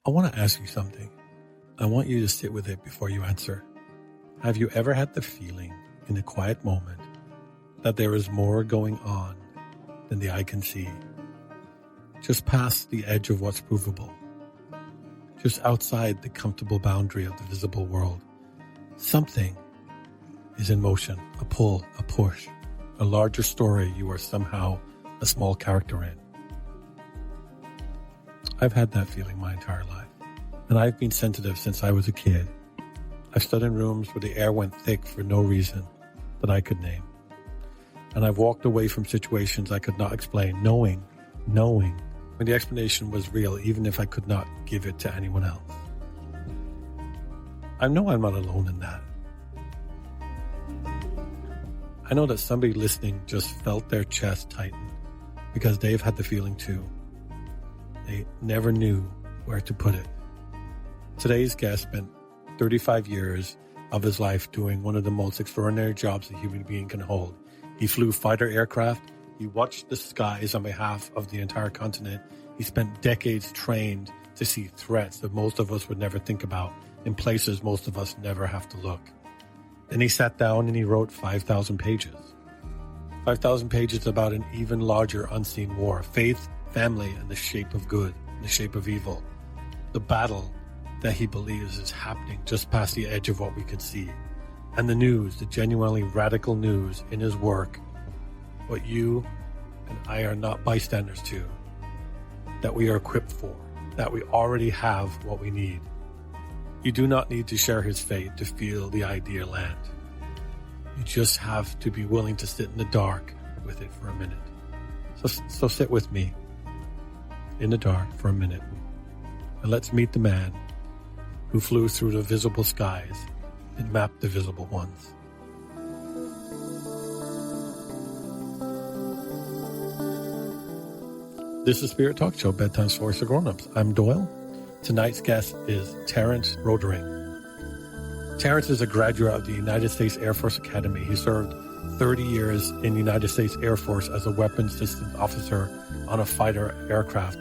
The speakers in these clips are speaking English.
I want to ask you something. I want you to sit with it before you answer. Have you ever had the feeling in a quiet moment that there is more going on than the eye can see? Just past the edge of what's provable. Just outside the comfortable boundary of the visible world. Something is in motion, a pull, a push, a larger story you are somehow a small character in. I've had that feeling my entire life, and I've been sensitive since I was a kid. I've stood in rooms where the air went thick for no reason that I could name. And I've walked away from situations I could not explain, knowing when the explanation was real, even if I could not give it to anyone else. I know I'm not alone in that. I know that somebody listening just felt their chest tighten because they've had the feeling too. They never knew where to put it. Today's guest spent 35 years of his life doing one of the most extraordinary jobs a human being can hold. He flew fighter aircraft. He watched the skies on behalf of the entire continent. He spent decades trained to see threats that most of us would never think about in places most of us never have to look. Then he sat down and he wrote 5,000 pages. 5,000 pages about an even larger unseen war. Faith, family, and the shape of good, the shape of evil. The battle that he believes is happening just past the edge of what we can see. And the news, the genuinely radical news in his work, what you and I are not bystanders to, that we are equipped for, that we already have what we need. You do not need to share his fate to feel the idea land. You just have to be willing to sit in the dark with it for a minute. So sit with me in the dark for a minute, and let's meet the man who flew through the visible skies and mapped the visible ones. This is Spirit Talk Show, Bedtime Stories for Grown-Ups. I'm Doyle. Tonight's guest is Terrence Rotering. Terrence is a graduate of the United States Air Force Academy. He served 30 years in the United States Air Force as a weapons systems officer on a fighter aircraft.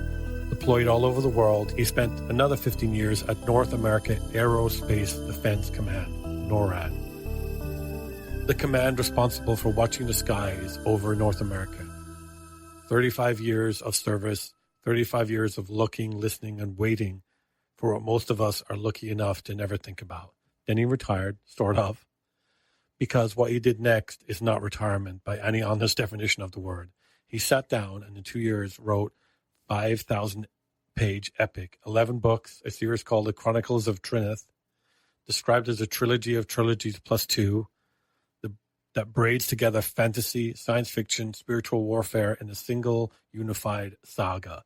Deployed all over the world, he spent another 15 years at North America Aerospace Defense Command, NORAD, the command responsible for watching the skies over North America. 35 years of service, 35 years of looking, listening, and waiting for what most of us are lucky enough to never think about. Then he retired, sort of, because what he did next is not retirement by any honest definition of the word. He sat down and in 2 years wrote 5,000-page epic, 11 books, a series called the Chronicles of Trinith, described as a trilogy of trilogies plus two, that braids together fantasy, science fiction, spiritual warfare in a single unified saga.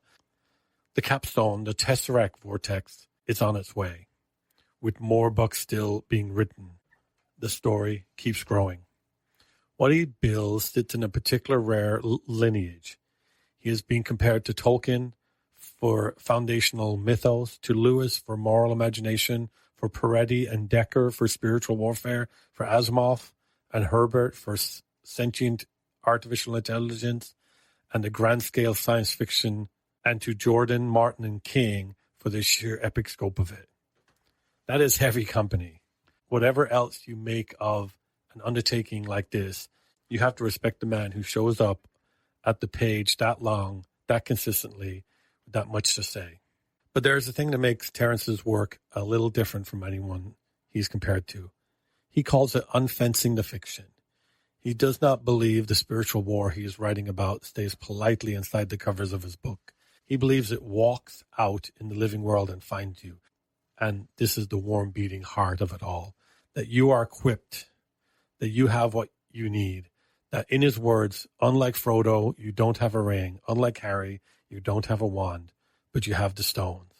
The capstone, the Tesseract Vortex, is on its way, with more books still being written. The story keeps growing. What he builds sits in a particular rare lineage. He is being compared to Tolkien for foundational mythos, to Lewis for moral imagination, for Peretti and Decker for spiritual warfare, for Asimov and Herbert for sentient artificial intelligence and the grand-scale science fiction, and to Jordan, Martin, and King for the sheer epic scope of it. That is heavy company. Whatever else you make of an undertaking like this, you have to respect the man who shows up at the page that long, that consistently, with that much to say. But there's a thing that makes Terrence's work a little different from anyone he's compared to. He calls it unfencing the fiction. He does not believe the spiritual war he is writing about stays politely inside the covers of his book. He believes it walks out in the living world and finds you. And this is the warm beating heart of it all. That you are equipped, that you have what you need. That in his words, unlike Frodo, you don't have a ring. Unlike Harry, you don't have a wand, but you have the stones.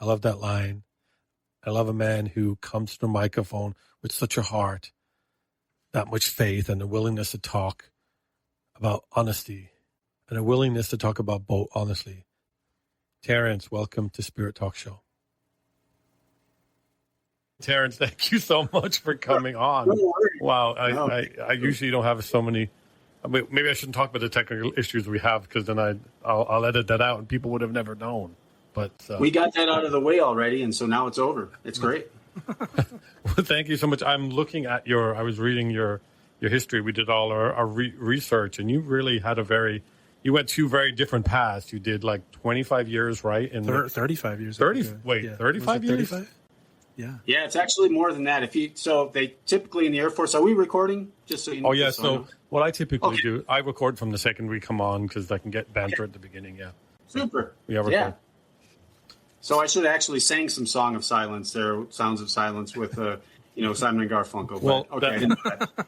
I love that line. I love a man who comes to the microphone with such a heart, that much faith, and a willingness to talk about honesty, and a willingness to talk about both honestly. Terrence, welcome to Spirit Talk Show. Terrence, thank you so much for coming on. Wow, I usually don't have so many. Maybe I shouldn't talk about the technical issues we have, because then I'll edit that out and people would have never known. But we got that out of the way already, and so now it's over. It's great. Well, thank you so much. I'm looking at I was reading your history. We did all our research, and you really had you went two very different paths. You did like 25 years, right? In 35 years. 35 years? 35? Yeah. Yeah, it's actually more than that. So they typically in the Air Force, are we recording? Just so you know. Oh, yeah. So what I typically do, I record from the second we come on because I can get banter at the beginning. Yeah. Super. Yeah. So I should have actually sang some Song of Silence there, Sounds of Silence with, Simon and Garfunkel. Well, okay.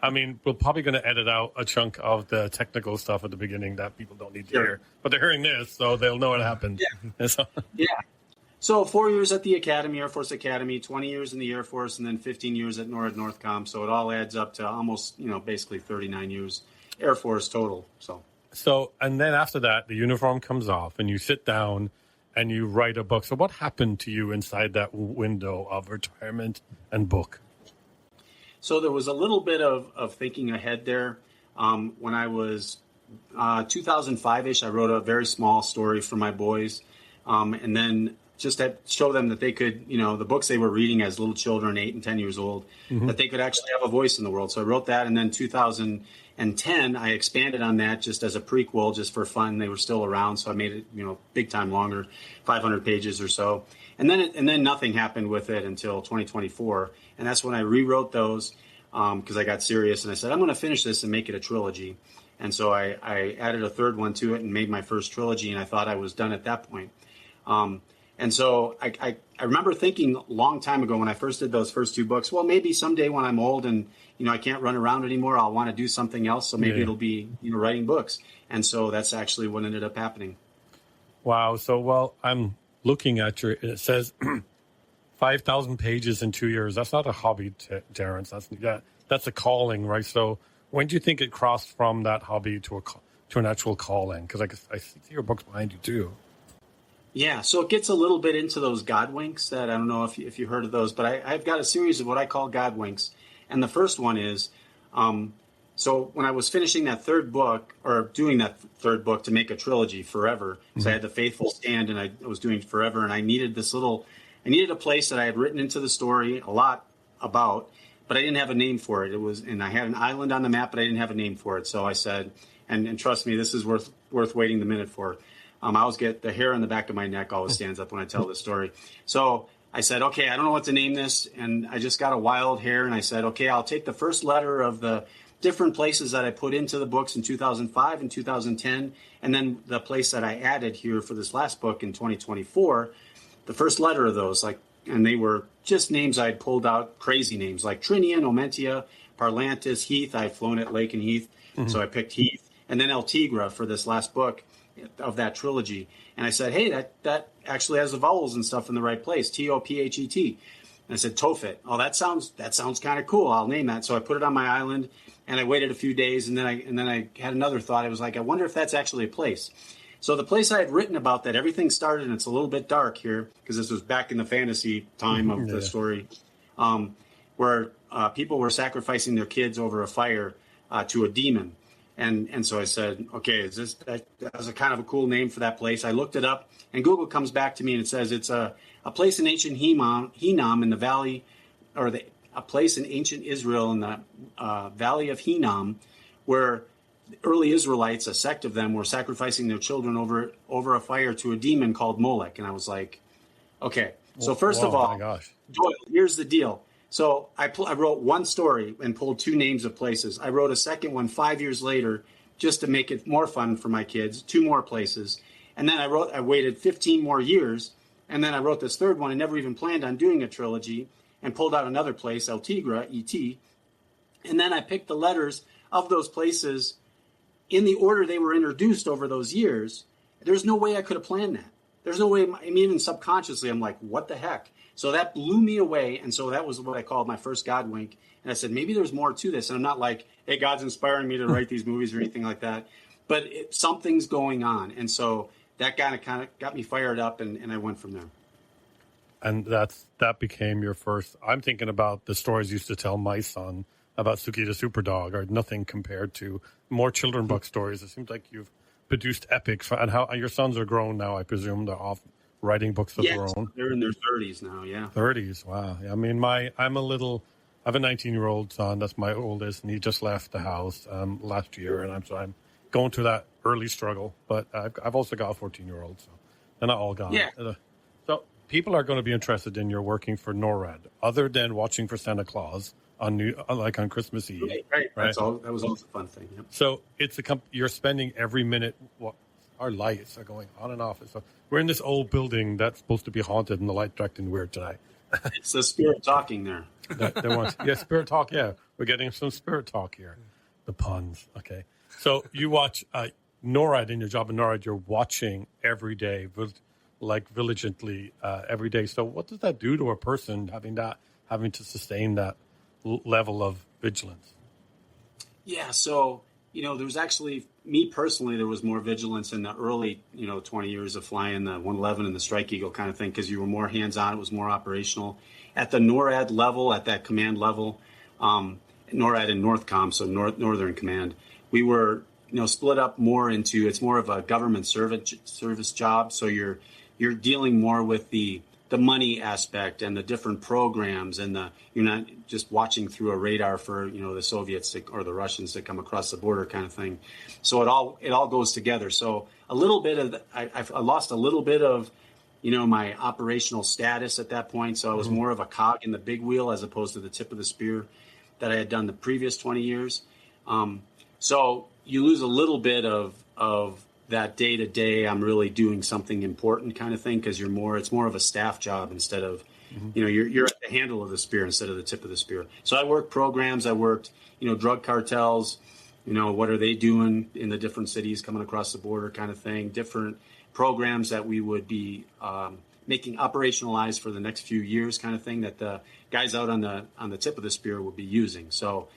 I mean, we're probably going to edit out a chunk of the technical stuff at the beginning that people don't need to hear. But they're hearing this, so they'll know what happened. Yeah. So, yeah. So 4 years at the Academy, Air Force Academy, 20 years in the Air Force, and then 15 years at NORAD Northcom. So it all adds up to almost, basically 39 years Air Force total. So, and then after that, the uniform comes off and you sit down and you write a book. So what happened to you inside that window of retirement and book? So there was a little bit of thinking ahead there. When I was 2005-ish, I wrote a very small story for my boys. And then just to show them that they could, the books they were reading as little children, 8 and 10 years old, that they could actually have a voice in the world. So I wrote that. And then 2010, I expanded on that just as a prequel, just for fun. They were still around. So I made it, big time longer, 500 pages or so. And then nothing happened with it until 2024. And that's when I rewrote those because I got serious. And I said, I'm going to finish this and make it a trilogy. And so I added a third one to it and made my first trilogy. And I thought I was done at that point. And so I remember thinking a long time ago when I first did those first two books, well, maybe someday when I'm old and, I can't run around anymore, I'll want to do something else. So maybe it'll be, writing books. And so that's actually what ended up happening. Wow. So, I'm looking at it says 5,000 pages in 2 years. That's not a hobby, Terrence. That's a calling, right? So when do you think it crossed from that hobby to an actual calling? Because I see your books behind you too. Yeah, so it gets a little bit into those God winks that I don't know if you heard of those, but I've got a series of what I call God winks. And the first one is, so when I was finishing that third book, or doing that third book to make a trilogy, Forever, because I had the Faithful Stand and I was doing Forever, and I needed a place that I had written into the story a lot about, but I didn't have a name for it. And I had an island on the map, but I didn't have a name for it. So I said, and trust me, this is worth waiting the minute for. I always get the hair on the back of my neck always stands up when I tell this story. So I said, okay, I don't know what to name this. And I just got a wild hair. And I said, okay, I'll take the first letter of the different places that I put into the books in 2005 and 2010. And then the place that I added here for this last book in 2024, the first letter of those, and they were just names I'd pulled out, crazy names like Trinian, Omentia, Parlantis, Heath. I'd flown at Lake and Heath. So I picked Heath. And then El Tigra for this last book of that trilogy. And I said, hey, that actually has the vowels and stuff in the right place. Tophet. And I said, Tophet. Oh, that sounds kind of cool. I'll name that. So I put it on my island and I waited a few days and then I had another thought. I was like, I wonder if that's actually a place. So the place I had written about that everything started, and it's a little bit dark here because this was back in the fantasy time of the story, where people were sacrificing their kids over a fire to a demon. And so I said, okay, that was a kind of a cool name for that place. I looked it up, and Google comes back to me and it says it's a place in ancient Hinnom in the valley, or a place in ancient Israel in the valley of Hinnom, where the early Israelites, a sect of them, were sacrificing their children over a fire to a demon called Molech. And I was like, okay. So first of all, Doyle, here's the deal. So I wrote one story and pulled two names of places. I wrote a second one 5 years later just to make it more fun for my kids, 2 more places. And then I waited 15 more years, and then I wrote this third one. I never even planned on doing a trilogy and pulled out another place, El Tigra, E-T. And then I picked the letters of those places in the order they were introduced over those years. There's no way I could have planned that. There's no way, even subconsciously, I'm like, what the heck? So that blew me away. And so that was what I called my first God wink. And I said, maybe there's more to this. And I'm not like, hey, God's inspiring me to write these movies or anything like that. But something's going on. And so that kind of got me fired up, and I went from there. And that became your first. I'm thinking about the stories you used to tell my son about Suki the Superdog, are nothing compared to more children book stories. It seems like you've produced epics, and how your sons are grown now. I presume they're off writing books of their own. They're in their 30s now, yeah. 30s, wow. I mean, I have a 19-year-old son. That's my oldest, and he just left the house last year, and I'm going through that early struggle. But I've also got a 14-year-old, so they're not all gone. Yeah. So people are going to be interested in your working for NORAD, other than watching for Santa Claus on Christmas Eve. Right. That was always a fun thing. Yep. So you're spending every minute. Our lights are going on and off. So we're in this old building that's supposed to be haunted, and the light's acting weird tonight. It's the spirit talking there. Spirit talk. Yeah, we're getting some spirit talk here. The puns. Okay. So you watch NORAD in your job in NORAD. You're watching every day, vigilantly every day. So what does that do to a person having to sustain that level of vigilance? Yeah. So there was actually, me personally, there was more vigilance in the early 20 years of flying the 111 and the Strike Eagle kind of thing, because you were more hands-on. It was more operational. At the NORAD level, at that command level, NORAD and NORTHCOM, so Northern Command, we were split up more into, it's more of a government service job. So you're dealing more with the money aspect and the different programs, and you're not just watching through a radar for the Soviets or the Russians that come across the border kind of thing. So it all goes together. So a little bit of I lost a little bit of my operational status at that point. So I was more of a cog in the big wheel as opposed to the tip of the spear that I had done the previous 20 years. So you lose a little bit of that day to day, I'm really doing something important kind of thing, because it's more of a staff job instead of, you're at the handle of the spear instead of the tip of the spear. So I worked programs, I worked, drug cartels, what are they doing in the different cities coming across the border kind of thing, different programs that we would be making operationalized for the next few years kind of thing that the guys out on the tip of the spear would be using. So,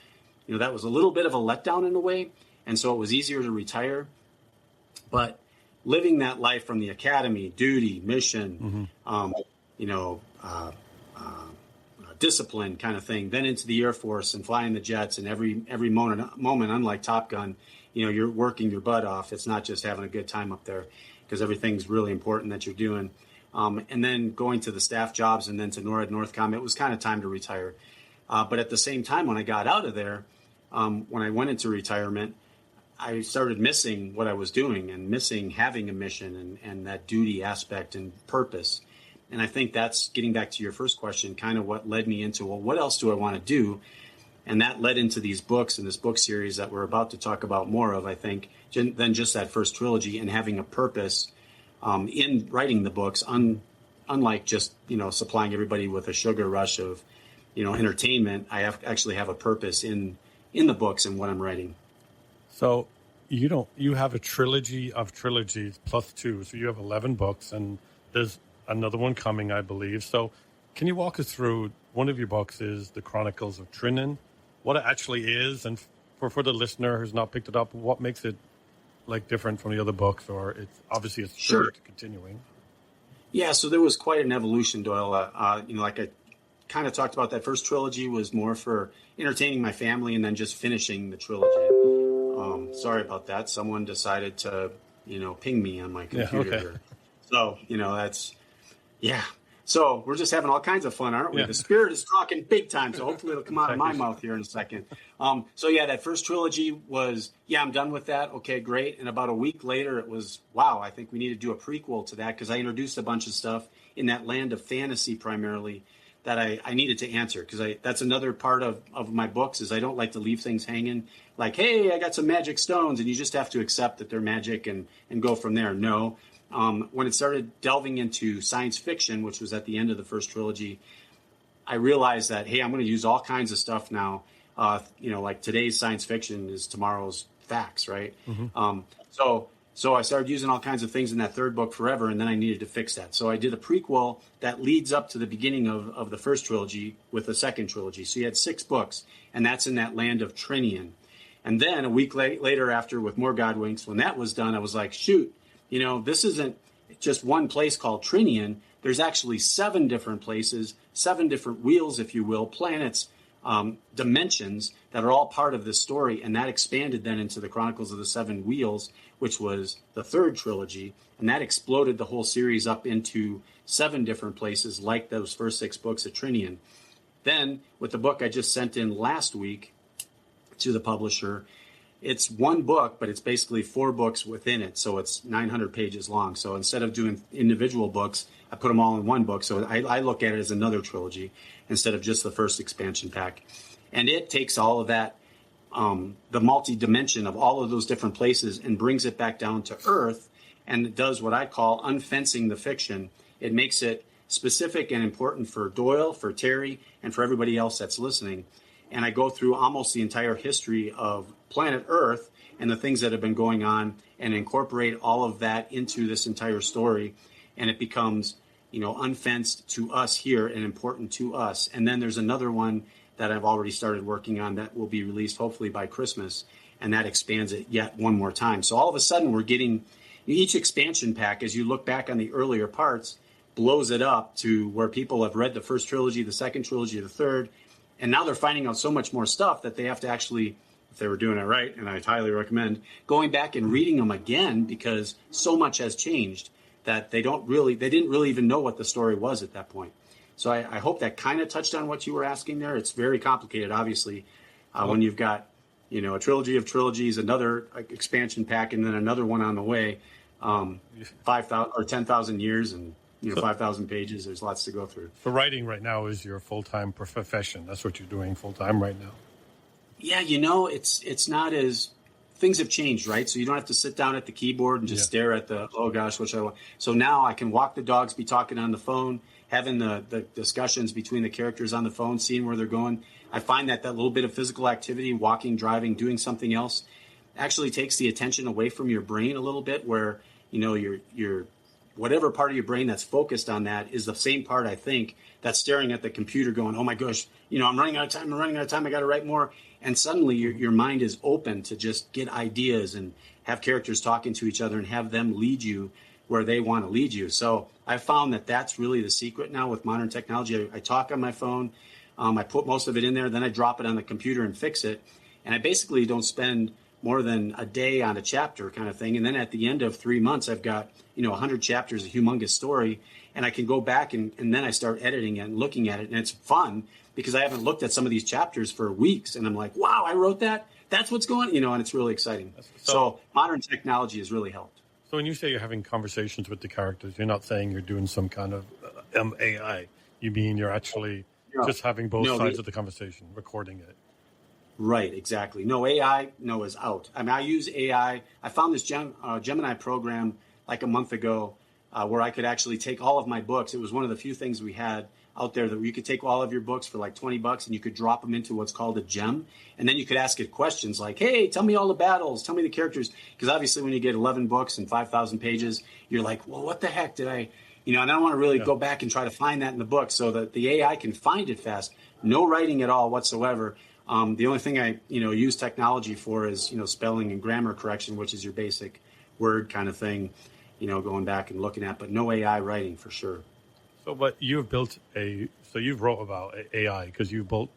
that was a little bit of a letdown in a way. And so it was easier to retire. But living that life from the academy, duty, mission, discipline kind of thing, then into the Air Force and flying the jets, and every moment, unlike Top Gun, you're working your butt off. It's not just having a good time up there, because everything's really important that you're doing. And then going to the staff jobs and then to NORAD, NORTHCOM, it was kind of time to retire. But at the same time, when I got out of there, when I went into retirement, I started missing what I was doing and missing having a mission and that duty aspect and purpose. And I think that's, getting back to your first question, kind of what led me into, well, what else do I want to do? And that led into these books and this book series that we're about to talk about more of, I think, than just that first trilogy, and having a purpose in writing the books, unlike just, supplying everybody with a sugar rush of, entertainment. I actually have a purpose in the books and what I'm writing. So you have a trilogy of trilogies plus 2. So you have 11 books, and there's another one coming, I believe. So can you walk us through, one of your books is the Chronicles of Trinith, what it actually is, and for the listener who's not picked it up, what makes it different from the other books, or it's obviously it's sure continuing. Yeah, so there was quite an evolution, Doyle. Like I kind of talked about, that first trilogy was more for entertaining my family and then just finishing the trilogy. Sorry about that. Someone decided to, ping me on my computer. Yeah, okay. Here. So, that's, yeah. So we're just having all kinds of fun, aren't we? Yeah. The spirit is talking big time, so hopefully it'll come out of my mouth here in a second. So yeah, that first trilogy was, I'm done with that. Okay, great. And about a week later, it was, wow, I think we need to do a prequel to that, because I introduced a bunch of stuff in that land of fantasy primarily that I needed to answer, because that's another part of my books, is I don't like to leave things hanging like, hey, I got some magic stones, and you just have to accept that they're magic and go from there. No. When it started delving into science fiction, which was at the end of the first trilogy, I realized that, hey, I'm going to use all kinds of stuff now. Like today's science fiction is tomorrow's facts, right? Mm-hmm. So I started using all kinds of things in that third book forever, and then I needed to fix that. So I did a prequel that leads up to the beginning of the first trilogy with the second trilogy. So you had 6 books, and that's in that land of Trinian. And then a week later, after with more Godwinks, when that was done, I was like, shoot, this isn't just one place called Trinian. There's actually 7 different places, 7 different wheels, if you will, planets dimensions that are all part of this story, and that expanded then into the Chronicles of the Seven Wheels, which was the third trilogy, and that exploded the whole series up into 7 different places, like those first 6 books of Trinian. Then, with the book I just sent in last week to the publisher, it's one book, but it's basically 4 books within it, so it's 900 pages long. So instead of doing individual books, I put them all in one book. So I look at it as another trilogy instead of just the first expansion pack. And it takes all of that, the multi-dimension of all of those different places, and brings it back down to Earth, and it does what I call unfencing the fiction. It makes it specific and important for Doyle, for Terry, and for everybody else that's listening. And I go through almost the entire history of planet Earth and the things that have been going on, and incorporate all of that into this entire story. And it becomes, unfenced to us here and important to us. And then there's another one that I've already started working on that will be released hopefully by Christmas. And that expands it yet one more time. So all of a sudden we're getting each expansion pack, as you look back on the earlier parts, blows it up to where people have read the first trilogy, the second trilogy, the third. And now they're finding out so much more stuff that they have to actually, if they were doing it right, and I highly recommend going back and reading them again, because so much has changed that they didn't really even know what the story was at that point. So I hope that kind of touched on what you were asking there. It's very complicated, obviously, when you've got, a trilogy of trilogies, another expansion pack, and then another one on the way, 5,000 or 10,000 years and 5,000 pages. There's lots to go through. So writing right now is your full-time profession. That's what you're doing full-time right now. Yeah, it's not as, things have changed, right? So you don't have to sit down at the keyboard and just stare at the, oh gosh, which I want. So now I can walk the dogs, be talking on the phone, having the discussions between the characters on the phone, seeing where they're going. I find that little bit of physical activity, walking, driving, doing something else, actually takes the attention away from your brain a little bit, where, your whatever part of your brain that's focused on that is the same part, I think, that's staring at the computer going, oh my gosh, I'm running out of time, I got to write more. And suddenly your mind is open to just get ideas and have characters talking to each other and have them lead you where they want to lead you. So I found that that's really the secret now with modern technology. I talk on my phone, I put most of it in there, then I drop it on the computer and fix it. And I basically don't spend more than a day on a chapter kind of thing. And then at the end of 3 months, I've got, 100 chapters, a humongous story, and I can go back and then I start editing and looking at it. And it's fun because I haven't looked at some of these chapters for weeks. And I'm like, wow, I wrote that. That's what's going on, and it's really exciting. So modern technology has really helped. So when you say you're having conversations with the characters, you're not saying you're doing some kind of AI. You mean you're actually just having both sides of the conversation, recording it. Right, exactly. No, AI, is out. I mean, I use AI. I found this Gemini program like a month ago where I could actually take all of my books. It was one of the few things we had out there that you could take all of your books for like $20 and you could drop them into what's called a gem. And then you could ask it questions like, hey, tell me all the battles, tell me the characters. Because obviously when you get 11 books and 5,000 pages, you're like, well, what the heck did I, and I don't want to really go back and try to find that in the book, so that the AI can find it fast. No writing at all whatsoever. The only thing I, use technology for is, spelling and grammar correction, which is your basic word kind of thing, going back and looking at, but no AI writing for sure. So, but you've built you've wrote about AI because you've built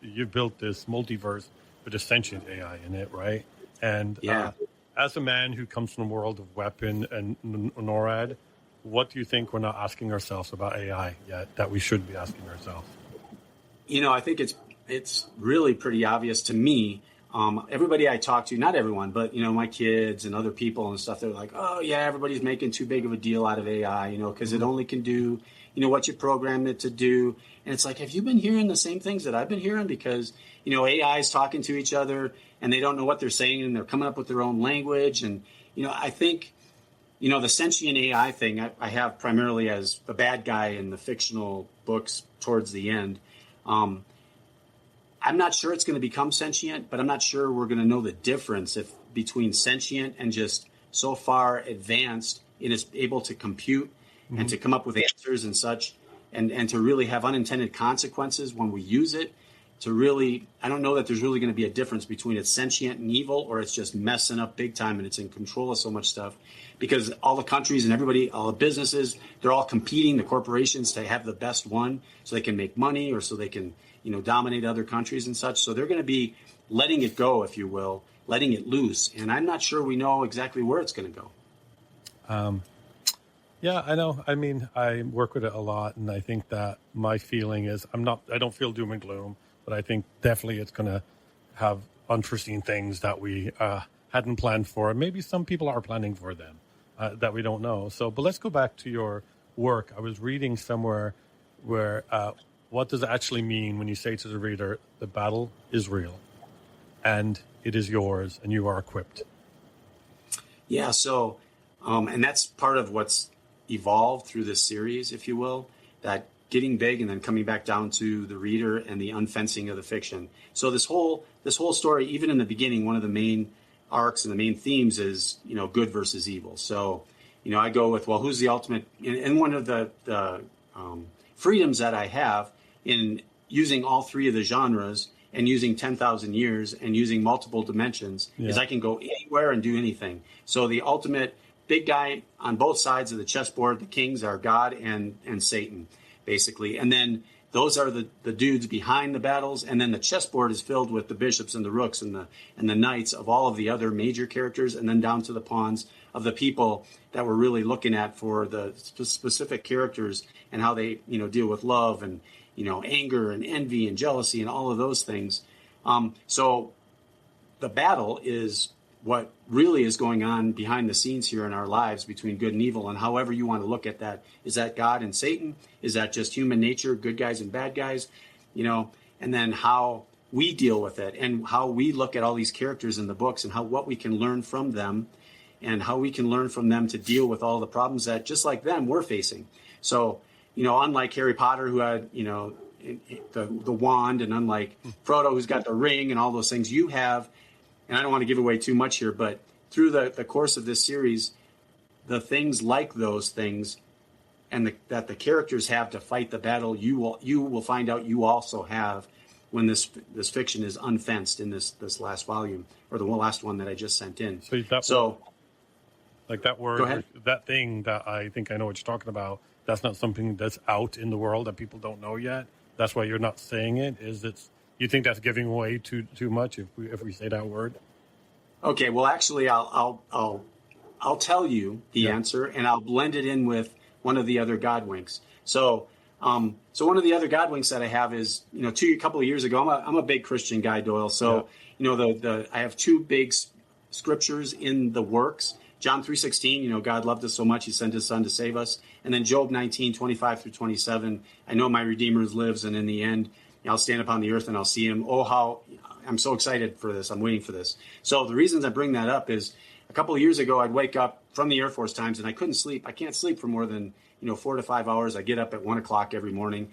this multiverse with a sentient AI in it, right? And as a man who comes from the world of Weapon and NORAD, what do you think we're not asking ourselves about AI yet that we should be asking ourselves? I think it's really pretty obvious to me. Everybody I talk to, not everyone, but, my kids and other people and stuff, they're like, oh, yeah, everybody's making too big of a deal out of AI, because it only can do, what you programmed it to do. And it's like, have you been hearing the same things that I've been hearing? Because, AI is talking to each other and they don't know what they're saying and they're coming up with their own language. And, I think, the sentient AI thing I have primarily as the bad guy in the fictional books towards the end. I'm not sure it's going to become sentient, but I'm not sure we're going to know the difference between sentient and just so far advanced it is able to compute and to come up with answers and such, and to really have unintended consequences when we use it. to really, I don't know that there's really going to be a difference between it's sentient and evil, or it's just messing up big time and it's in control of so much stuff, because all the countries and everybody, all the businesses, they're all competing, the corporations, to have the best one so they can make money, or so they can, dominate other countries and such. So they're going to be letting it go, if you will, letting it loose. And I'm not sure we know exactly where it's going to go. Yeah, I know. I mean, I work with it a lot, and I think that my feeling is I don't feel doom and gloom, but I think definitely it's going to have unforeseen things that we hadn't planned for. And maybe some people are planning for them that we don't know. So, but let's go back to your work. I was reading somewhere where what does it actually mean when you say to the reader, the battle is real and it is yours and you are equipped? Yeah, so, and that's part of what's evolved through this series, if you will, that getting big and then coming back down to the reader and the unfencing of the fiction. So this whole story, even in the beginning, one of the main arcs and the main themes is, good versus evil. So, I go with, well, who's the ultimate, and one of the freedoms that I have in using all three of the genres and using 10,000 years and using multiple dimensions is I can go anywhere and do anything. So the ultimate big guy on both sides of the chessboard, the kings are God and Satan, basically. And then those are the dudes behind the battles. And then the chessboard is filled with the bishops and the rooks and the knights of all of the other major characters, and then down to the pawns of the people that we're really looking at for the specific characters and how they, deal with love and, anger and envy and jealousy and all of those things. So the battle is what really is going on behind the scenes here in our lives between good and evil. And however you want to look at that, is that God and Satan? Is that just human nature, good guys and bad guys? And then how we deal with it and how we look at all these characters in the books and what we can learn from them and how we can learn from them to deal with all the problems that, just like them, we're facing. So, unlike Harry Potter, who had, the wand, and unlike Frodo, who's got the ring and all those things, you have, and I don't want to give away too much here, but through the course of this series, the things like those things and that the characters have to fight the battle, you will find out you also have when this fiction is unfenced in this last volume, or the last one that I just sent in. Like that word, that thing that I think I know what you're talking about, that's not something that's out in the world that people don't know yet. That's why you're not saying it. You think that's giving away too much if we say that word? Okay, well, actually, I'll tell you the answer, and I'll blend it in with one of the other Godwinks. So one of the other Godwinks that I have is, a couple of years ago, I'm a big Christian guy, Doyle. So I have two big scriptures in the works. John 3:16, God loved us so much, he sent his son to save us. And then Job 19:25 through 27, I know my Redeemer lives, and in the end, I'll stand upon the earth and I'll see him. Oh, how I'm so excited for this. I'm waiting for this. So the reasons I bring that up is a couple of years ago, I'd wake up from the Air Force times and I couldn't sleep. I can't sleep for more than, 4 to 5 hours. I get up at 1 o'clock every morning.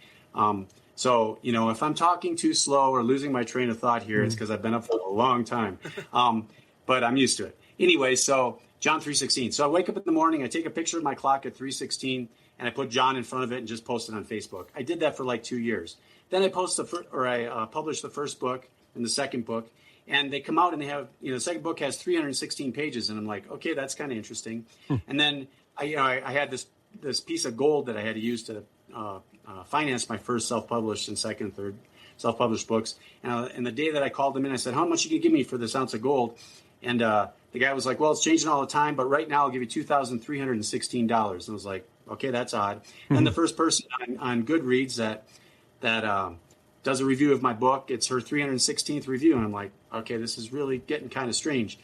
So, if I'm talking too slow or losing my train of thought here, it's because I've been up for a long time. But I'm used to it. Anyway, so John 3:16. So I wake up in the morning, I take a picture of my clock at 3:16, and I put John in front of it and just post it on Facebook. I did that for like 2 years. Then I published the first book and the second book, and they come out and they have, the second book has 316 pages, and I'm like, okay, that's kind of interesting. And then I had this piece of gold that I had to use to finance my first self-published and second and third self-published books. And the day that I called them in, I said, how much you can give me for this ounce of gold? And the guy was like, well, it's changing all the time, but right now I'll give you $2,316. And I was like, okay, that's odd. And the first person on Goodreads that does a review of my book, it's her 316th review. And I'm like, okay, this is really getting kind of strange.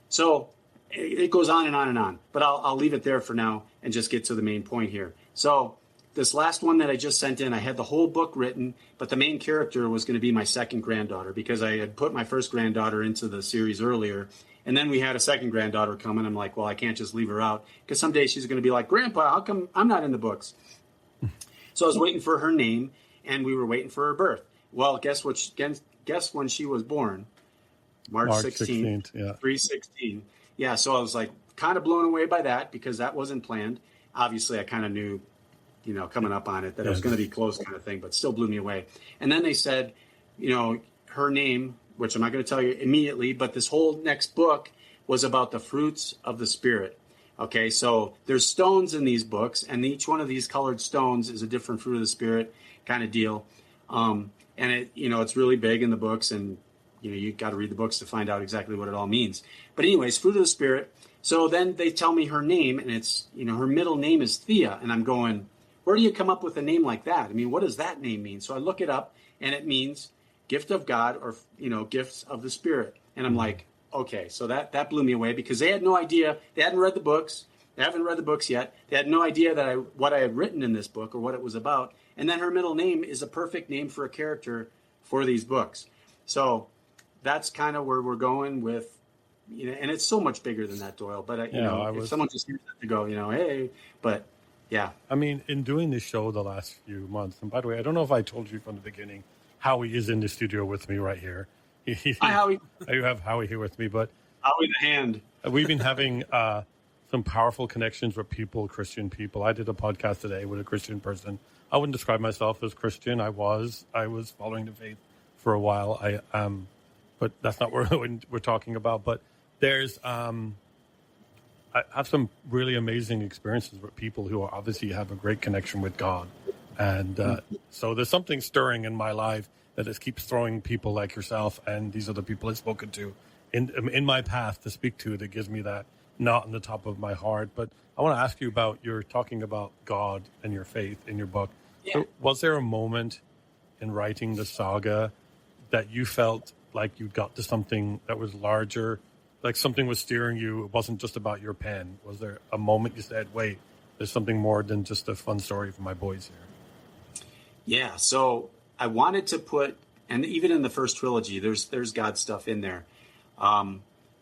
So it goes on and on and on, but I'll leave it there for now and just get to the main point here. So this last one that I just sent in, I had the whole book written, but the main character was going to be my second granddaughter because I had put my first granddaughter into the series earlier. And then we had a second granddaughter come, and I'm like, well, I can't just leave her out because someday she's going to be like, Grandpa, how come I'm not in the books? So I was waiting for her name, and we were waiting for her birth. Well, guess when she was born? March 16th, 3/16. Yeah, so I was like kind of blown away by that because that wasn't planned. Obviously, I kind of knew, coming up on it that it was going to be close kind of thing, but still blew me away. And then they said, her name, which I'm not going to tell you immediately, but this whole next book was about the fruits of the Spirit. Okay, so there's stones in these books, and each one of these colored stones is a different fruit of the Spirit kind of deal. And it's really big in the books, and you got to read the books to find out exactly what it all means. But anyways, fruit of the Spirit. So then they tell me her name, and it's, her middle name is Thea, and I'm going, where do you come up with a name like that? I mean, what does that name mean? So I look it up, and it means gift of God, or gifts of the Spirit. And I'm like, okay, so that blew me away, because they had no idea. They hadn't read the books. They haven't read the books yet. They had no idea what I had written in this book or what it was about. And then her middle name is a perfect name for a character for these books. So that's kind of where we're going with, and it's so much bigger than that, Doyle. But if someone just hears that to go, hey, but yeah. I mean, in doing this show the last few months, and by the way, I don't know if I told you from the beginning, Howie is in the studio with me right here. Hi, Howie. You have Howie here with me, but Howie the hand. We've been having some powerful connections with Christian people. I did a podcast today with a Christian person. I wouldn't describe myself as Christian. I was following the faith for a while. But that's not what we're talking about. But there's, I have some really amazing experiences with people who obviously have a great connection with God, and so there's something stirring in my life that just keeps throwing people like yourself and these other people I've spoken to in my path to speak to, that gives me that knot in the top of my heart. But I want to ask you about, you're talking about God and your faith in your book. Yeah. So was there a moment in writing the saga that you felt like you got to something that was larger, like something was steering you? It wasn't just about your pen. Was there a moment you said, wait, there's something more than just a fun story for my boys here? Yeah, so I wanted to put, and even in the first trilogy, there's God stuff in there.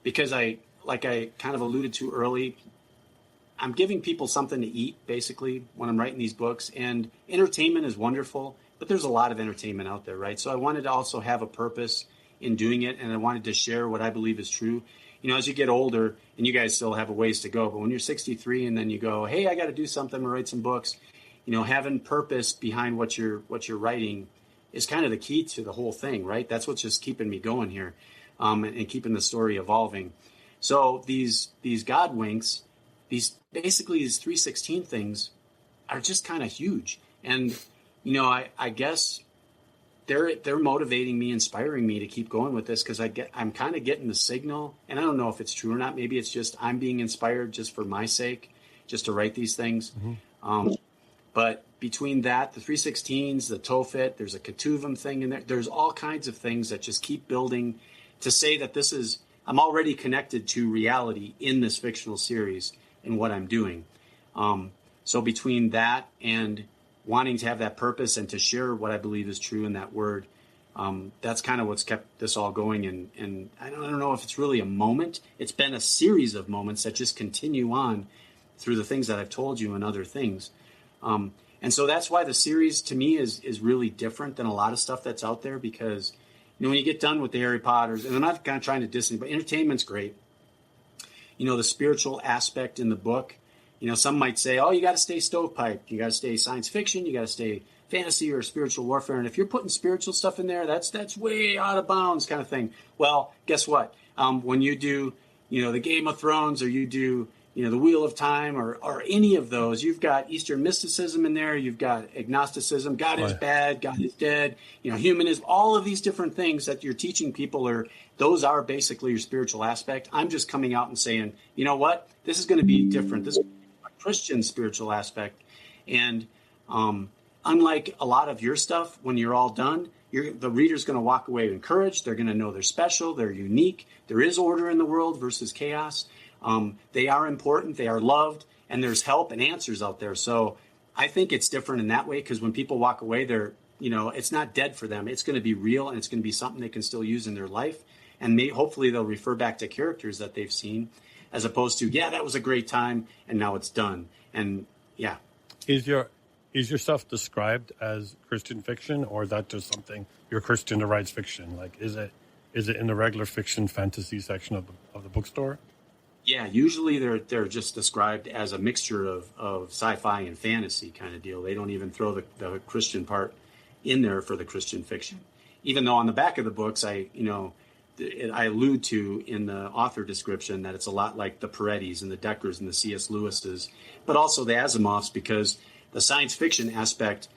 Because like I kind of alluded to early, I'm giving people something to eat, basically, when I'm writing these books. And entertainment is wonderful, but there's a lot of entertainment out there, right? So I wanted to also have a purpose in doing it, and I wanted to share what I believe is true. As you get older, and you guys still have a ways to go, but when you're 63 and then you go, hey, I got to do something or write some books, having purpose behind what you're writing is kind of the key to the whole thing, right? That's what's just keeping me going here, and keeping the story evolving. So these God winks, these 316 things are just kind of huge. And, I guess they're motivating me, inspiring me to keep going with this, because I'm kind of getting the signal, and I don't know if it's true or not. Maybe it's just I'm being inspired just for my sake, just to write these things. Mm-hmm. But between that, the 316s, the Tophet, there's a Ketuvim thing in there. There's all kinds of things that just keep building to say that I'm already connected to reality in this fictional series and what I'm doing. So between that and wanting to have that purpose and to share what I believe is true in that word, that's kind of what's kept this all going. And I don't know if it's really a moment. It's been a series of moments that just continue on through the things that I've told you and other things. And so that's why the series to me is really different than a lot of stuff that's out there, because when you get done with the Harry Potters, and I'm not kind of trying to diss it, but entertainment's great. The spiritual aspect in the book, some might say, oh, you got to stay stovepipe, you got to stay science fiction, you got to stay fantasy or spiritual warfare. And if you're putting spiritual stuff in there, that's way out of bounds kind of thing. Well, guess what? When you do, the Game of Thrones, or you do, the Wheel of Time, or any of those, you've got Eastern mysticism in there. You've got agnosticism. God is bad. God is dead. Humanism. All of these different things that you're teaching people, those are basically your spiritual aspect. I'm just coming out and saying, you know what? This is going to be different. This is a Christian spiritual aspect. And unlike a lot of your stuff, when you're all done, the reader's going to walk away encouraged. They're going to know they're special. They're unique. There is order in the world versus chaos. They are important, they are loved, and there's help and answers out there. So I think it's different in that way, because when people walk away, it's not dead for them. It's going to be real, and it's going to be something they can still use in their life. And hopefully they'll refer back to characters that they've seen, as opposed to, that was a great time, and now it's done. And yeah. Is your stuff described as Christian fiction, or is that just something you're Christian that writes fiction? Like, is it in the regular fiction fantasy section of the bookstore? Yeah, usually they're just described as a mixture of sci-fi and fantasy kind of deal. They don't even throw the Christian part in there for the Christian fiction. even though on the back of the books, I allude to in the author description that it's a lot like the Perettis and the Deckers and the C.S. Lewis's, but also the Asimovs, because the science fiction aspect,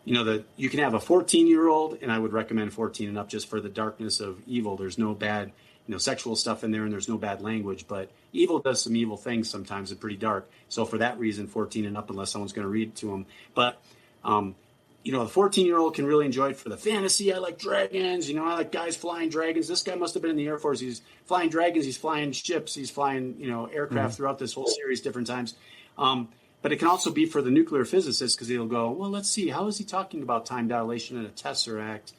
you can have a 14-year-old, and I would recommend 14 and up just for the darkness of evil. There's no bad, sexual stuff in there, and there's no bad language, but evil does some evil things sometimes and pretty dark. So for that reason, 14 and up, unless someone's going to read to them. But, the 14-year-old can really enjoy it for the fantasy. I like dragons. I like guys flying dragons. This guy must have been in the Air Force. He's flying dragons. He's flying ships. He's flying, aircraft throughout this whole series, different times. But it can also be for the nuclear physicists, because they'll go, well, let's see, how is he talking about time dilation and a tesseract?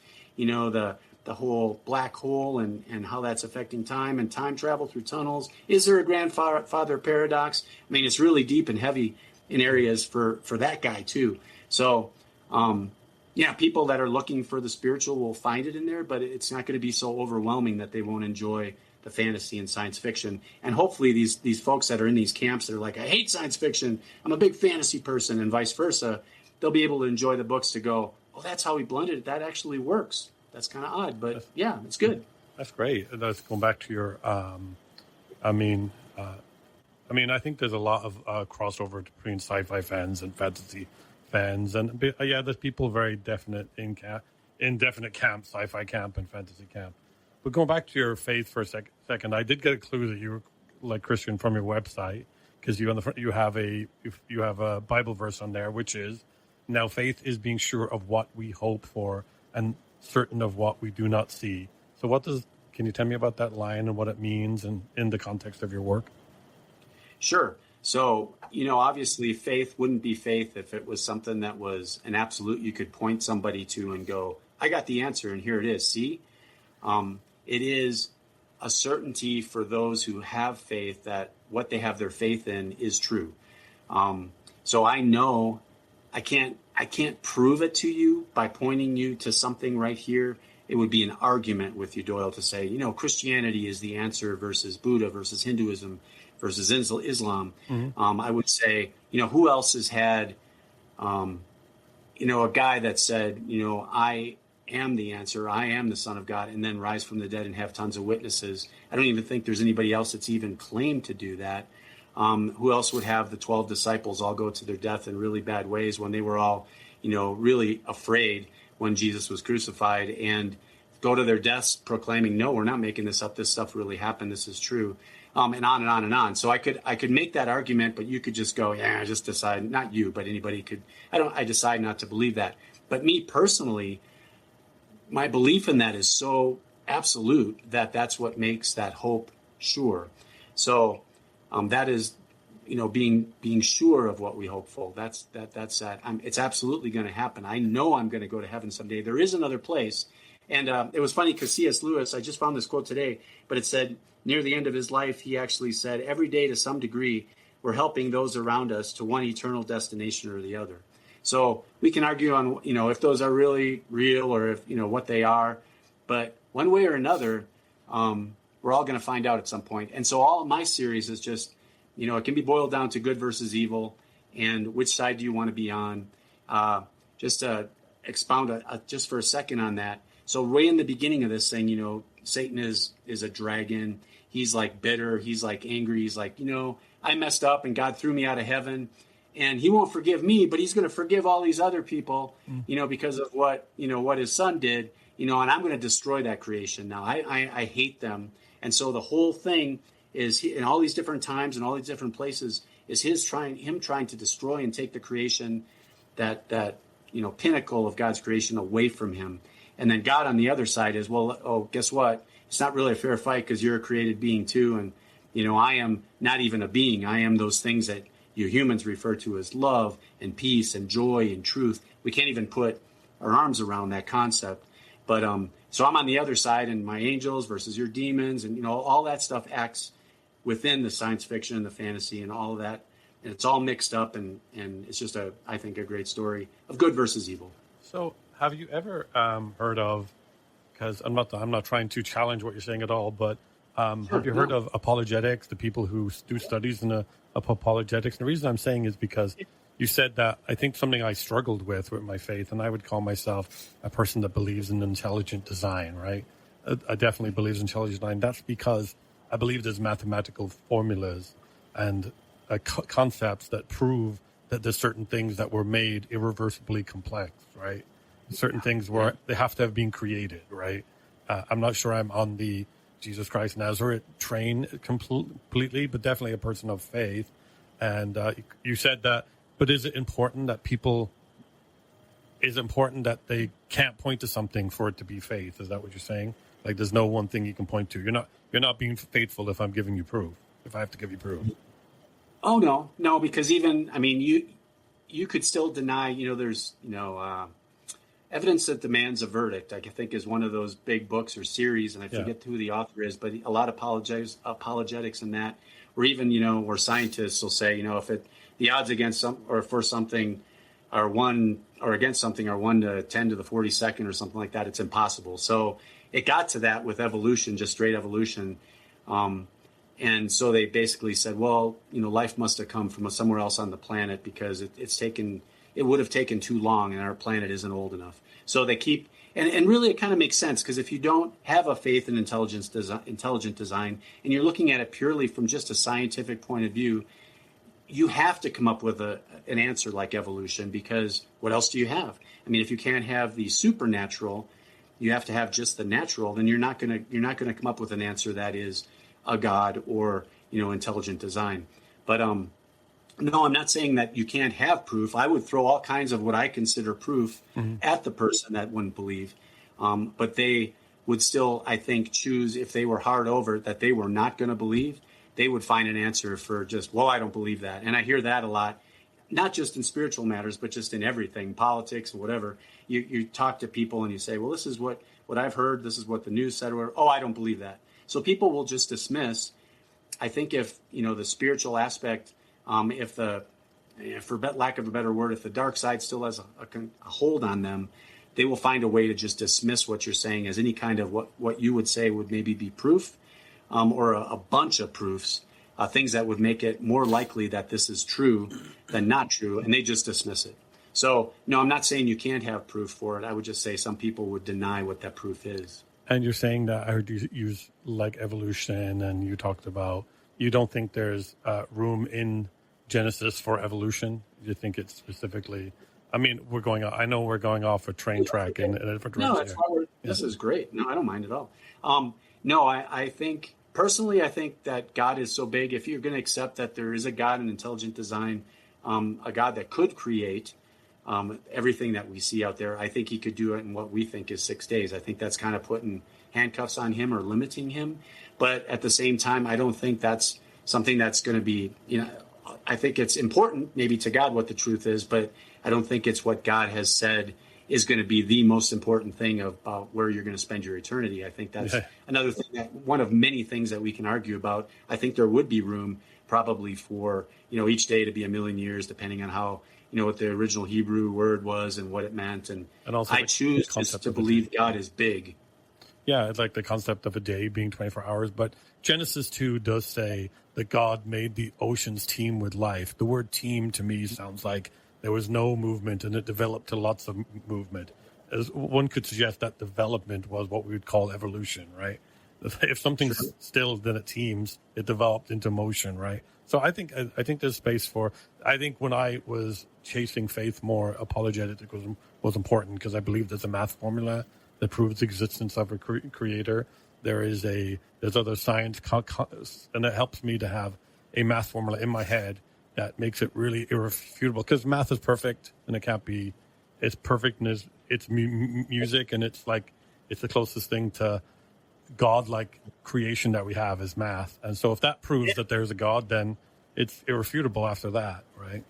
The whole black hole and how that's affecting time and time travel through tunnels. Is there a grandfather paradox? I mean, it's really deep and heavy in areas for that guy too. So, people that are looking for the spiritual will find it in there, but it's not going to be so overwhelming that they won't enjoy the fantasy and science fiction. And hopefully these folks that are in these camps that are like, I hate science fiction, I'm a big fantasy person, and vice versa, they'll be able to enjoy the books to go, oh, that's how he blended it. That actually works. That's kind of odd, but yeah, it's good. That's great. And that's going back to your, I think there's a lot of crossover between sci-fi fans and fantasy fans. And there's people very definite in definite camp, sci-fi camp and fantasy camp. But going back to your faith for a second, I did get a clue that you were like Christian from your website, because you on the front you have a Bible verse on there, which is, now faith is being sure of what we hope for and certain of what we do not see. So can you tell me about that line and what it means and in the context of your work? Sure. So, obviously faith wouldn't be faith if it was something that was an absolute you could point somebody to and go, I got the answer and here it is. See? It is a certainty for those who have faith that what they have their faith in is true. So I know I can't prove it to you by pointing you to something right here. It would be an argument with you, Doyle, to say, Christianity is the answer versus Buddha versus Hinduism versus Islam. Mm-hmm. I would say, who else has had, a guy that said, I am the answer, I am the Son of God, and then rise from the dead and have tons of witnesses. I don't even think there's anybody else that's even claimed to do that. Who else would have the 12 disciples all go to their death in really bad ways when they were all, really afraid when Jesus was crucified, and go to their deaths proclaiming, no, we're not making this up. This stuff really happened. This is true. And on and on and on. So I could make that argument, but you could just go, I just decide, not you, but anybody could. I decide not to believe that. But me personally, my belief in that is so absolute that that's what makes that hope sure. So that is, being sure of what we hope for. That's that. It's absolutely going to happen. I know I'm going to go to heaven someday. There is another place. And it was funny because C.S. Lewis, I just found this quote today, but it said near the end of his life, he actually said, every day to some degree, we're helping those around us to one eternal destination or the other. So we can argue on, if those are really real or if, what they are. But one way or another, we're all going to find out at some point. And so all of my series is just, it can be boiled down to good versus evil and which side do you want to be on. Just to expound just for a second on that. So way in the beginning of this thing, Satan is a dragon. He's like bitter. He's like angry. He's like, I messed up and God threw me out of heaven. And he won't forgive me, but he's going to forgive all these other people, because of what his son did, and I'm going to destroy that creation. Now, I hate them. And so the whole thing is, in all these different times and all these different places, is him trying to destroy and take the creation, that pinnacle of God's creation, away from him. And then God on the other side is, guess what? It's not really a fair fight because you're a created being too. And, I am not even a being. I am those things that you humans refer to as love and peace and joy and truth. We can't even put our arms around that concept. But so I'm on the other side, and my angels versus your demons, and all that stuff acts within the science fiction and the fantasy and all of that, and it's all mixed up, and it's just I think a great story of good versus evil. So have you ever heard of? Because I'm not trying to challenge what you're saying at all, but have you heard of apologetics? The people who do studies in apologetics. And the reason I'm saying is because you said that I think something I struggled with my faith, and I would call myself a person that believes in intelligent design, right? I definitely believe in intelligent design. That's because I believe there's mathematical formulas and concepts that prove that there's certain things that were made irreversibly complex, right? Certain things were, they have to have been created, right? I'm not sure I'm on the Jesus Christ Nazareth train completely, but definitely a person of faith. And you said that, but is it important that they can't point to something for it to be faith? Is that what you're saying? Like, there's no one thing you can point to. You're not being faithful if I'm giving you proof, if I have to give you proof. Oh, no, because you could still deny, there's, Evidence That Demands a Verdict, I think, is one of those big books or series, and I forget who the author is, but a lot of apologetics in that, or even, where scientists will say, if the odds against for something are 1 or against something are 1 to 10 to the 42nd or something like that, it's impossible. So it got to that with evolution, just straight evolution. And so they basically said, well, life must have come from somewhere else on the planet because it would have taken too long and our planet isn't old enough. So they keep, and really it kind of makes sense, because if you don't have a faith in intelligent design and you're looking at it purely from just a scientific point of view, you have to come up with an answer like evolution, because what else do you have? I mean, if you can't have the supernatural, you have to have just the natural, then you're not going to come up with an answer that is a God or, intelligent design. But, no, I'm not saying that you can't have proof. I would throw all kinds of what I consider proof at the person that wouldn't believe. But they would still, I think, choose, if they were hard over that they were not going to believe, they would find an answer for just, well, I don't believe that. And I hear that a lot, not just in spiritual matters, but just in everything, politics, whatever. You talk to people and you say, well, this is what I've heard. This is what the news said. Or, oh, I don't believe that. So people will just dismiss. I think if, the spiritual aspect, for lack of a better word, if the dark side still has a hold on them, they will find a way to just dismiss what you're saying as any kind of what you would say would maybe be proof, or a bunch of proofs, things that would make it more likely that this is true than not true, and they just dismiss it. So, no, I'm not saying you can't have proof for it. I would just say some people would deny what that proof is. And you're saying that, I heard you use like evolution, and you talked about, you don't think there's room in Genesis for evolution? You think it's specifically, I mean, I know we're going off a train track in a different direction. No, that's why this is great. No, I don't mind at all. No, I think, personally, I think that God is so big. If you're going to accept that there is a God in intelligent design, a God that could create everything that we see out there, I think he could do it in what we think is 6 days. I think that's kind of putting handcuffs on him or limiting him. But at the same time, I don't think that's something that's going to be, I think it's important maybe to God what the truth is, but I don't think it's what God has said is going to be the most important thing about where you're going to spend your eternity. I think that's another thing, one of many things that we can argue about. I think there would be room probably for, each day to be 1,000,000 years, depending on how, what the original Hebrew word was and what it meant. And also I choose just to believe God is big. Yeah, it's like the concept of a day being 24 hours. But Genesis 2 does say that God made the oceans teem with life. The word teem to me sounds like there was no movement and it developed to lots of movement. As one could suggest that development was what we would call evolution, right? If something's still, then it teems, it developed into motion, right? So I think there's space for, I think when I was chasing faith more, apologetics was important, because I believe there's a math formula that proves the existence of a creator. There's other science, and it helps me to have a math formula in my head that makes it really irrefutable, because math is perfect and it can't be, it's perfect and it's music, and it's the closest thing to God-like creation that we have is math. And so if that proves that there's a God, then it's irrefutable after that, right?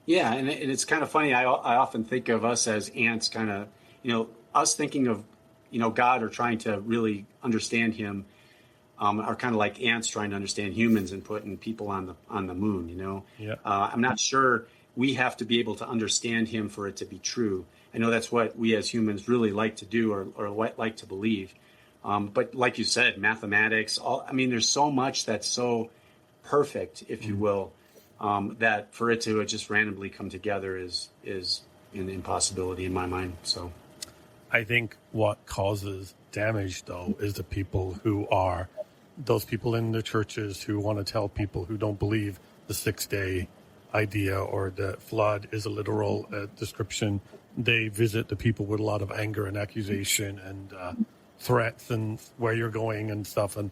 Yeah, and it's kind of funny. I often think of us as ants, kind of, us thinking of, God or trying to really understand him, are kind of like ants trying to understand humans and putting people on the moon, Yeah. I'm not sure we have to be able to understand him for it to be true. I know that's what we as humans really like to do or like to believe. But like you said, mathematics, there's so much that's so perfect, if you will, that for it to just randomly come together is an impossibility in my mind. So I think what causes damage, though, is the people who are those people in the churches who want to tell people who don't believe the 6-day idea or the flood is a literal description. They visit the people with a lot of anger and accusation and threats and where you're going and stuff. And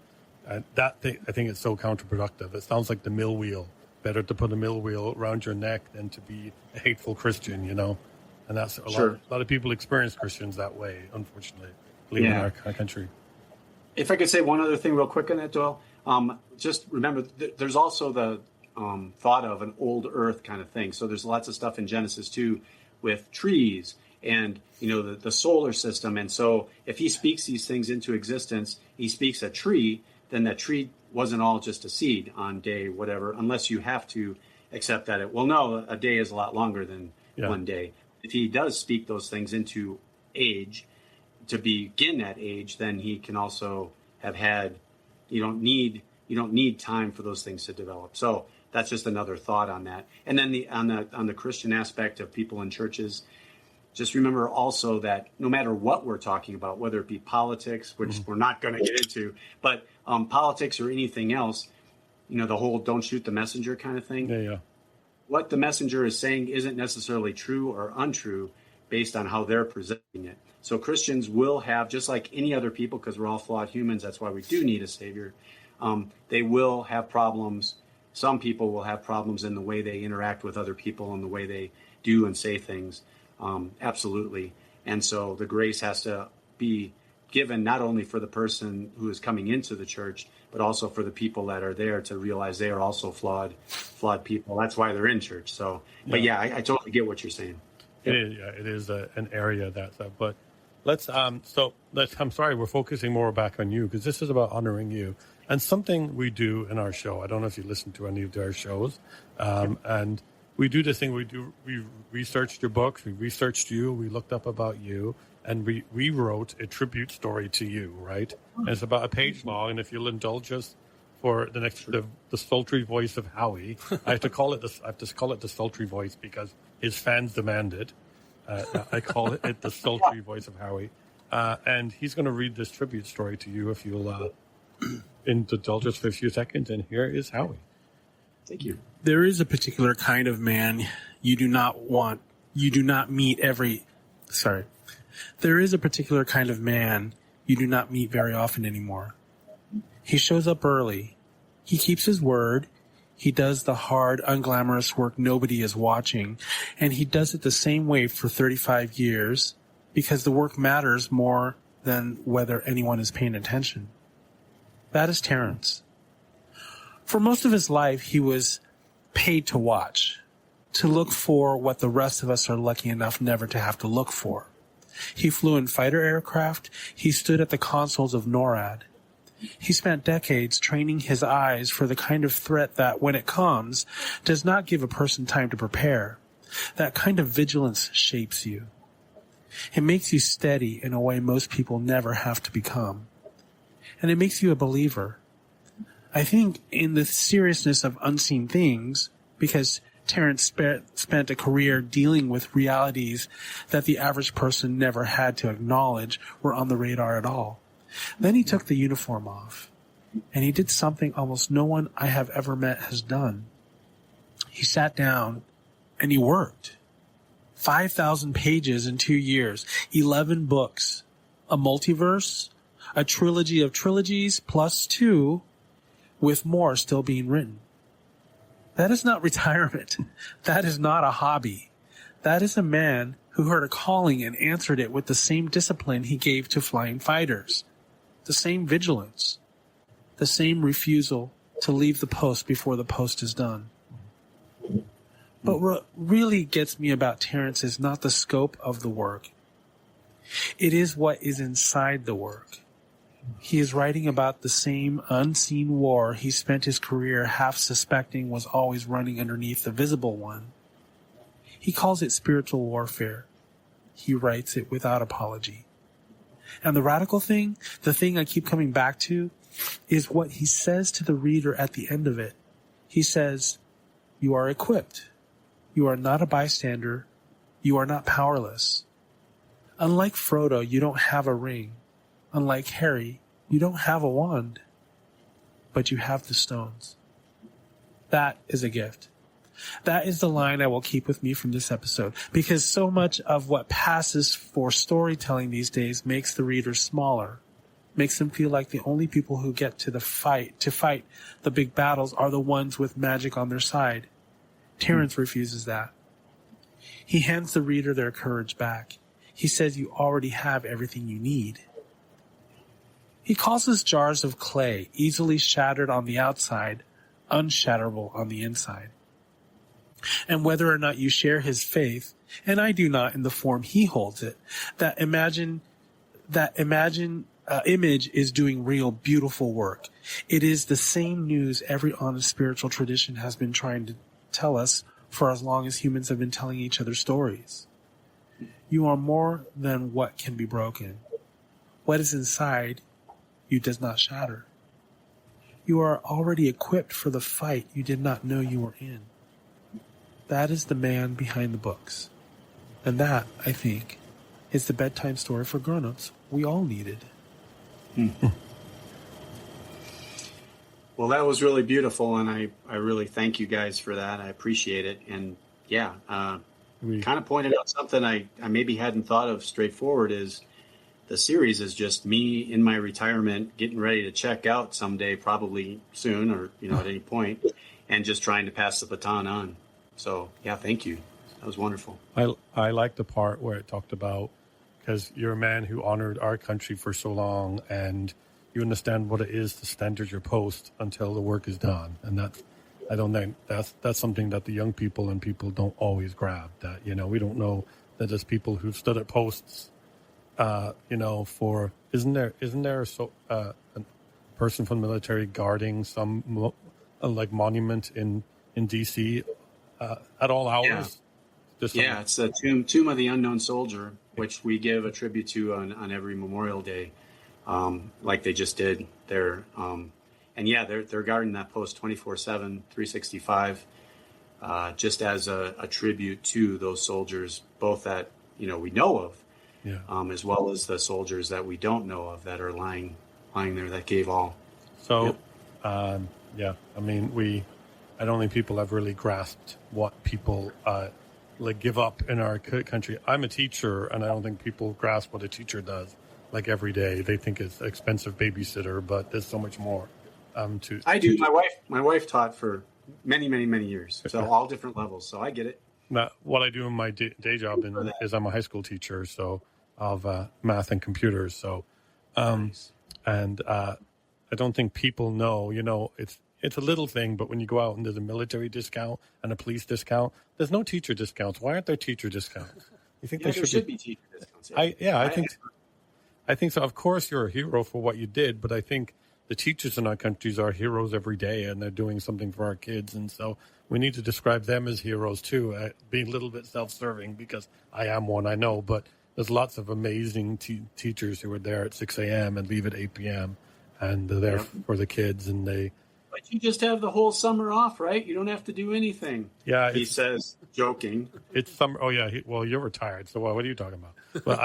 that thing, I think it's so counterproductive. It sounds like the mill wheel. Better to put a mill wheel around your neck than to be a hateful Christian, you know? And that's a lot of people experience Christians that way, unfortunately, in our country. If I could say one other thing real quick on that, Doyle, just remember there's also the thought of an old earth kind of thing. So there's lots of stuff in Genesis too with trees and, the solar system. And so if he speaks these things into existence, he speaks a tree, then that tree wasn't all just a seed on day whatever, unless you have to accept that a day is a lot longer than one day. If he does speak those things into age, to begin that age, then he can also have had, you don't need time for those things to develop. So that's just another thought on that. And then on the Christian aspect of people in churches, just remember also that no matter what we're talking about, whether it be politics, which we're not going to get into, but politics or anything else, the whole don't shoot the messenger kind of thing. Yeah. What the messenger is saying isn't necessarily true or untrue based on how they're presenting it. So Christians will have, just like any other people, because we're all flawed humans, that's why we do need a savior, they will have problems. Some people will have problems in the way they interact with other people and the way they do and say things. Absolutely. And so the grace has to be given not only for the person who is coming into the church, but also for the people that are there to realize they are also flawed people. That's why they're in church. So, but I totally get what you're saying. It is an area but I'm sorry, we're focusing more back on you because this is about honoring you and something we do in our show. I don't know if you listen to any of our shows, and we do this thing. We researched your books, we researched you, we looked up about you, and we wrote a tribute story to you, right? And it's about a page long, and if you'll indulge us for the next, the sultry voice of Howie, I have to call it the sultry voice because his fans demand it. I call it the sultry voice of Howie, and he's going to read this tribute story to you if you'll indulge us for a few seconds. And here is Howie. Thank you. There is a particular kind of man There is a particular kind of man you do not meet very often anymore. He shows up early. He keeps his word. He does the hard, unglamorous work nobody is watching, and he does it the same way for 35 years because the work matters more than whether anyone is paying attention. That is Terrence. For most of his life, he was paid to watch, to look for what the rest of us are lucky enough never to have to look for. He flew in fighter aircraft. He stood at the consoles of NORAD. He spent decades training his eyes for the kind of threat that, when it comes, does not give a person time to prepare. That kind of vigilance shapes you. It makes you steady in a way most people never have to become. And it makes you a believer. I think in the seriousness of unseen things, because Terrence spent a career dealing with realities that the average person never had to acknowledge were on the radar at all. Then he took the uniform off, and he did something almost no one I have ever met has done. He sat down, and he worked. 5,000 pages in 2 years, 11 books, a multiverse, a trilogy of trilogies plus 2, with more still being written. That is not retirement. That is not a hobby. That is a man who heard a calling and answered it with the same discipline he gave to flying fighters, the same vigilance, the same refusal to leave the post before the post is done. But what really gets me about Terrence is not the scope of the work. It is what is inside the work. He is writing about the same unseen war he spent his career half suspecting was always running underneath the visible one. He calls it spiritual warfare. He writes it without apology. And the radical thing, the thing I keep coming back to, is what he says to the reader at the end of it. He says, You are equipped. You are not a bystander. You are not powerless. Unlike Frodo, you don't have a ring. Unlike Harry, you don't have a wand. But you have the stones. That is a gift. That is the line I will keep with me from this episode, because so much of what passes for storytelling these days makes the reader smaller, makes them feel like the only people who get to fight the big battles are the ones with magic on their side. Terrence refuses that. He hands the reader their courage back. He says you already have everything you need. He calls us jars of clay, easily shattered on the outside, unshatterable on the inside. And whether or not you share his faith, and I do not in the form he holds it, that image is doing real, beautiful work. It is the same news every honest spiritual tradition has been trying to tell us for as long as humans have been telling each other stories. You are more than what can be broken. What is inside you does not shatter. You are already equipped for the fight you did not know you were in. That is the man behind the books. And that, I think, is the bedtime story for grown-ups we all needed. Well, that was really beautiful, and I really thank you guys for that. I appreciate it. And yeah, kind of pointed out something I maybe hadn't thought of straightforward is the series is just me in my retirement getting ready to check out someday, probably soon or, at any point, and just trying to pass the baton on. So, yeah, thank you. That was wonderful. I like the part where it talked about, because you're a man who honored our country for so long, and you understand what it is to stand at your post until the work is done. And I don't think that's something that the young people and people don't always grab. That, we don't know that there's people who've stood at posts, isn't there a person from the military guarding some monument in DC at all hours? Yeah, it's the Tomb of the Unknown Soldier, which we give a tribute to on every Memorial Day, like they just did there. And yeah, they're guarding that post 24/7, 365, just as a tribute to those soldiers, both that we know of, as well as the soldiers that we don't know of that are lying there that gave all. So, I don't think people have really grasped what people give up in our country. I'm a teacher, and I don't think people grasp what a teacher does. Every day, they think it's expensive babysitter, but there's so much more. I do. My wife taught for many, many, many years, so all different levels. So I get it. Now, what I do in my day job is I'm a high school teacher, so of math and computers. So, Nice. And I don't think people know. It's a little thing, but when you go out and there's a military discount and a police discount, there's no teacher discounts. Why aren't there teacher discounts? You think there should be teacher discounts? I think so. Of course, you're a hero for what you did, but I think the teachers in our countries are heroes every day, and they're doing something for our kids, and so we need to describe them as heroes too. Being a little bit self-serving, because I am one, I know, but there's lots of amazing teachers who are there at 6 a.m. and leave at 8 p.m. and they're there for the kids, and they. But you just have the whole summer off, right? You don't have to do anything. Yeah, he says, joking. It's summer. Oh yeah. Well, you're retired, so what are you talking about? Well,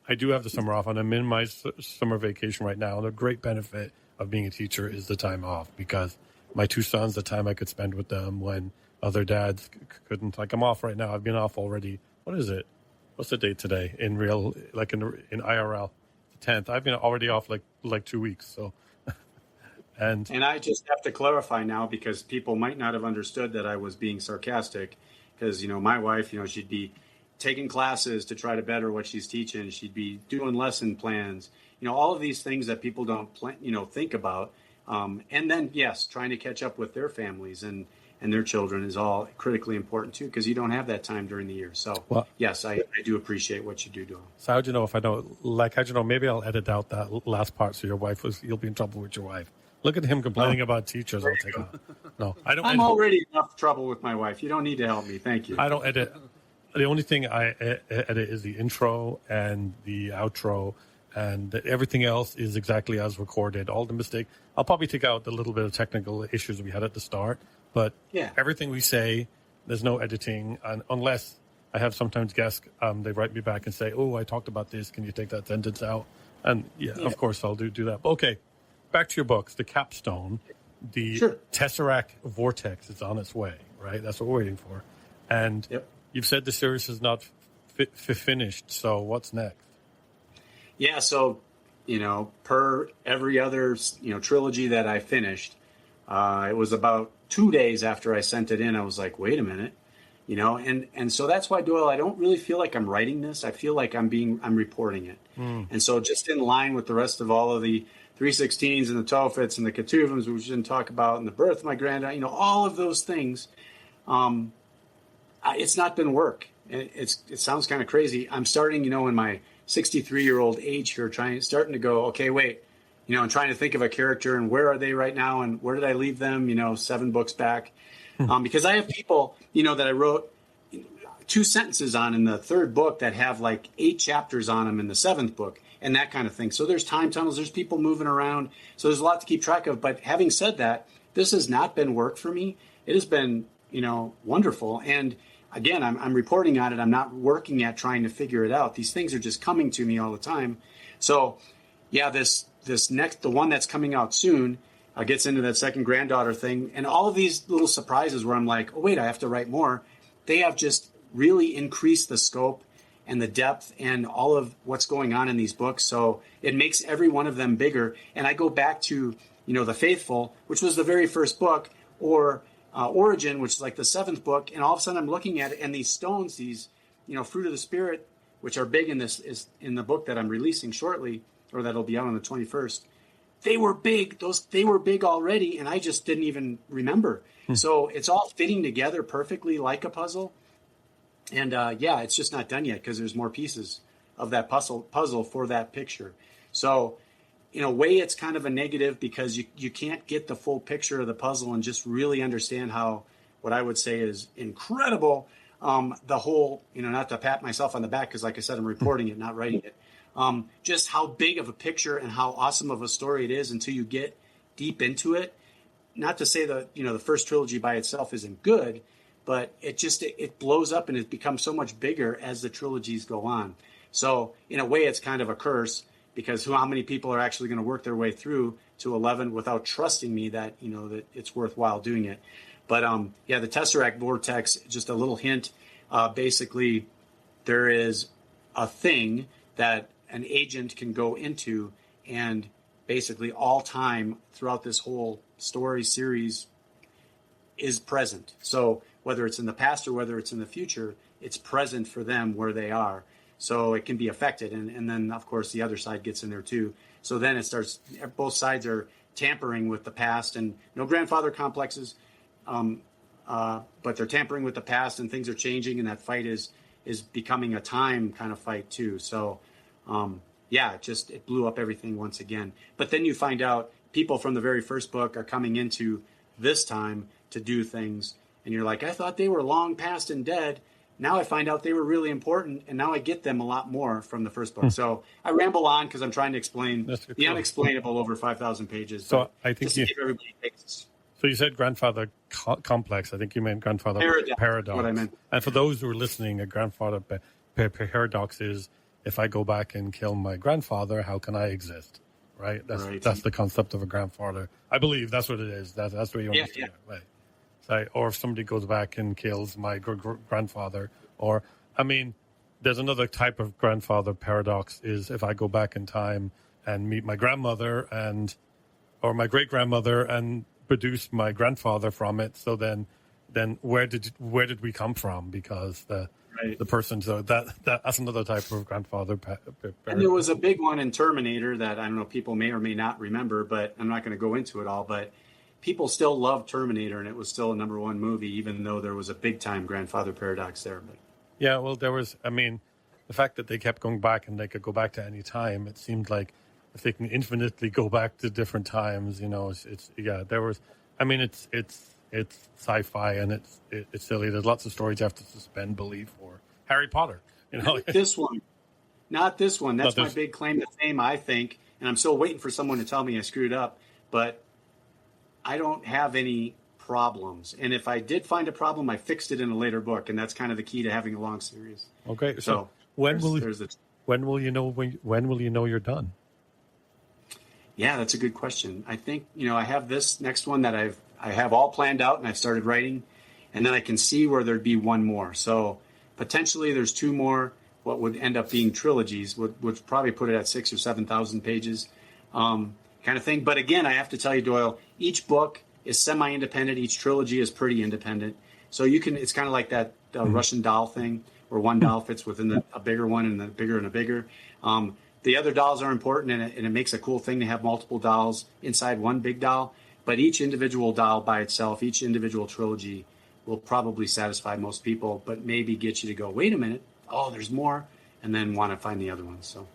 I do have the summer off, and I'm in my summer vacation right now. And the great benefit of being a teacher is the time off, because my two sons, the time I could spend with them when other dads couldn't. I'm off right now. I've been off already. What is it? What's the date today? In real, in IRL, the 10th. I've been already off like 2 weeks. So. And I just have to clarify now, because people might not have understood that I was being sarcastic, because, my wife, she'd be taking classes to try to better what she's teaching. She'd be doing lesson plans, all of these things that people don't think about. And then, yes, trying to catch up with their families and their children is all critically important too, because you don't have that time during the year. So, yes, I do appreciate what you do, Doyle. So how'd you know if I don't, how'd you know, maybe I'll edit out that last part so you'll be in trouble with your wife. Look at him complaining about teachers. I'll take out. No, I don't. I'm already enough trouble with my wife. You don't need to help me. Thank you. I don't edit. The only thing I edit is the intro and the outro, and everything else is exactly as recorded. All the mistake. I'll probably take out the little bit of technical issues we had at the start, But Yeah. everything we say, there's no editing, and unless I have sometimes guests, they write me back and say, "Oh, I talked about this. Can you take that sentence out?" And yeah. Of course I'll do that. But okay, back to your books. The capstone, the Tesseract Vortex is on its way, right? That's what we're waiting for. And you've said the series is not finished. So what's next? Yeah. So, per every other, trilogy that I finished, it was about 2 days after I sent it in. I was like, wait a minute, and so that's why, Doyle, I don't really feel like I'm writing this. I feel like I'm reporting it. And so just in line with the rest of all of the 316s and the Tophets and the Ketuvims, which we didn't talk about, and the birth of my granddaughter, all of those things, it's not been work. It sounds kind of crazy. I'm starting, in my 63-year-old age here, starting to go, okay, wait, and trying to think of a character and where are they right now and where did I leave them, 7 books back. Because I have people, that I wrote 2 sentences on in the 3rd book that have like 8 chapters on them in the 7th book and that kind of thing. So there's time tunnels, there's people moving around. So there's a lot to keep track of. But having said that, this has not been work for me. It has been, wonderful. And again, I'm reporting on it. I'm not working at trying to figure it out. These things are just coming to me all the time. So yeah, this next, the one that's coming out soon, gets into that second granddaughter thing. And all of these little surprises where I'm like, oh, wait, I have to write more. They have just really increased the scope and the depth and all of what's going on in these books. So it makes every one of them bigger. And I go back to, The Faithful, which was the very first book, or Origin, which is like the 7th book. And all of a sudden I'm looking at it, and these stones, these, fruit of the spirit, which are big in this, is in the book that I'm releasing shortly, or that'll be out on the 21st. They were big. They were big already, and I just didn't even remember. So it's all fitting together perfectly like a puzzle. And it's just not done yet because there's more pieces of that puzzle for that picture. So in a way, it's kind of a negative because you can't get the full picture of the puzzle and just really understand how, what I would say is incredible, the whole, not to pat myself on the back because, like I said, I'm reporting it, not writing it. Just how big of a picture and how awesome of a story it is until you get deep into it. Not to say that, the first trilogy by itself isn't good, but it blows up and it becomes so much bigger as the trilogies go on. So in a way, it's kind of a curse because how many people are actually going to work their way through to 11 without trusting me that, that it's worthwhile doing it. But the Tesseract Vortex, just a little hint. Basically, there is a thing that an agent can go into, and basically all time throughout this whole story series is present. So whether it's in the past or whether it's in the future, it's present for them where they are. So it can be affected. And then, of course, the other side gets in there too. So then it starts, both sides are tampering with the past, and no grandfather complexes, but they're tampering with the past and things are changing, and that fight is becoming a time kind of fight too. So it blew up everything once again. But then you find out people from the very first book are coming into this time to do things. And you're like, I thought they were long past and dead. Now I find out they were really important. And now I get them a lot more from the first book. So I ramble on because I'm trying to explain the unexplainable over 5,000 pages. So I think give everybody takes. So you said grandfather complex. I think you meant grandfather paradox. What I meant. And for those who are listening, a grandfather paradox is, if I go back and kill my grandfather, how can I exist? Right? That's the concept of a grandfather. I believe that's what it is. That's what you understand. Yeah. Right. So, or if somebody goes back and kills my grandfather, there's another type of grandfather paradox is if I go back in time and meet my grandmother or my great grandmother and produce my grandfather from it. So then where did we come from? Because the person, so that's another type of grandfather. And there was a big one in Terminator that I don't know, people may or may not remember, but I'm not going to go into it all. But people still love Terminator, and it was still a #1 movie, even though there was a big time grandfather paradox there. But yeah, well, there was. The fact that they kept going back and they could go back to any time, it seemed like if they can infinitely go back to different times, there was. It's sci-fi and it's silly. There's lots of stories you have to suspend belief for. Harry Potter, This one, not this one. That's my big claim to fame, I think. And I'm still waiting for someone to tell me I screwed up. But I don't have any problems. And if I did find a problem, I fixed it in a later book. And that's kind of the key to having a long series. Okay. So when will you know you're done? Yeah, that's a good question. I think, I have this next one that I have all planned out and I've started writing, and then I can see where there'd be one more. So potentially there's two more, what would end up being trilogies, would probably put it at 6,000 or 7,000 pages, kind of thing. But again, I have to tell you, Doyle, each book is semi-independent. Each trilogy is pretty independent. So it's kind of like that Russian doll thing, where one doll fits within a bigger one and a bigger. The other dolls are important, and it makes a cool thing to have multiple dolls inside one big doll. But each individual doll by itself, each individual trilogy will probably satisfy most people, but maybe get you to go, wait a minute, oh, there's more, and then want to find the other ones. So,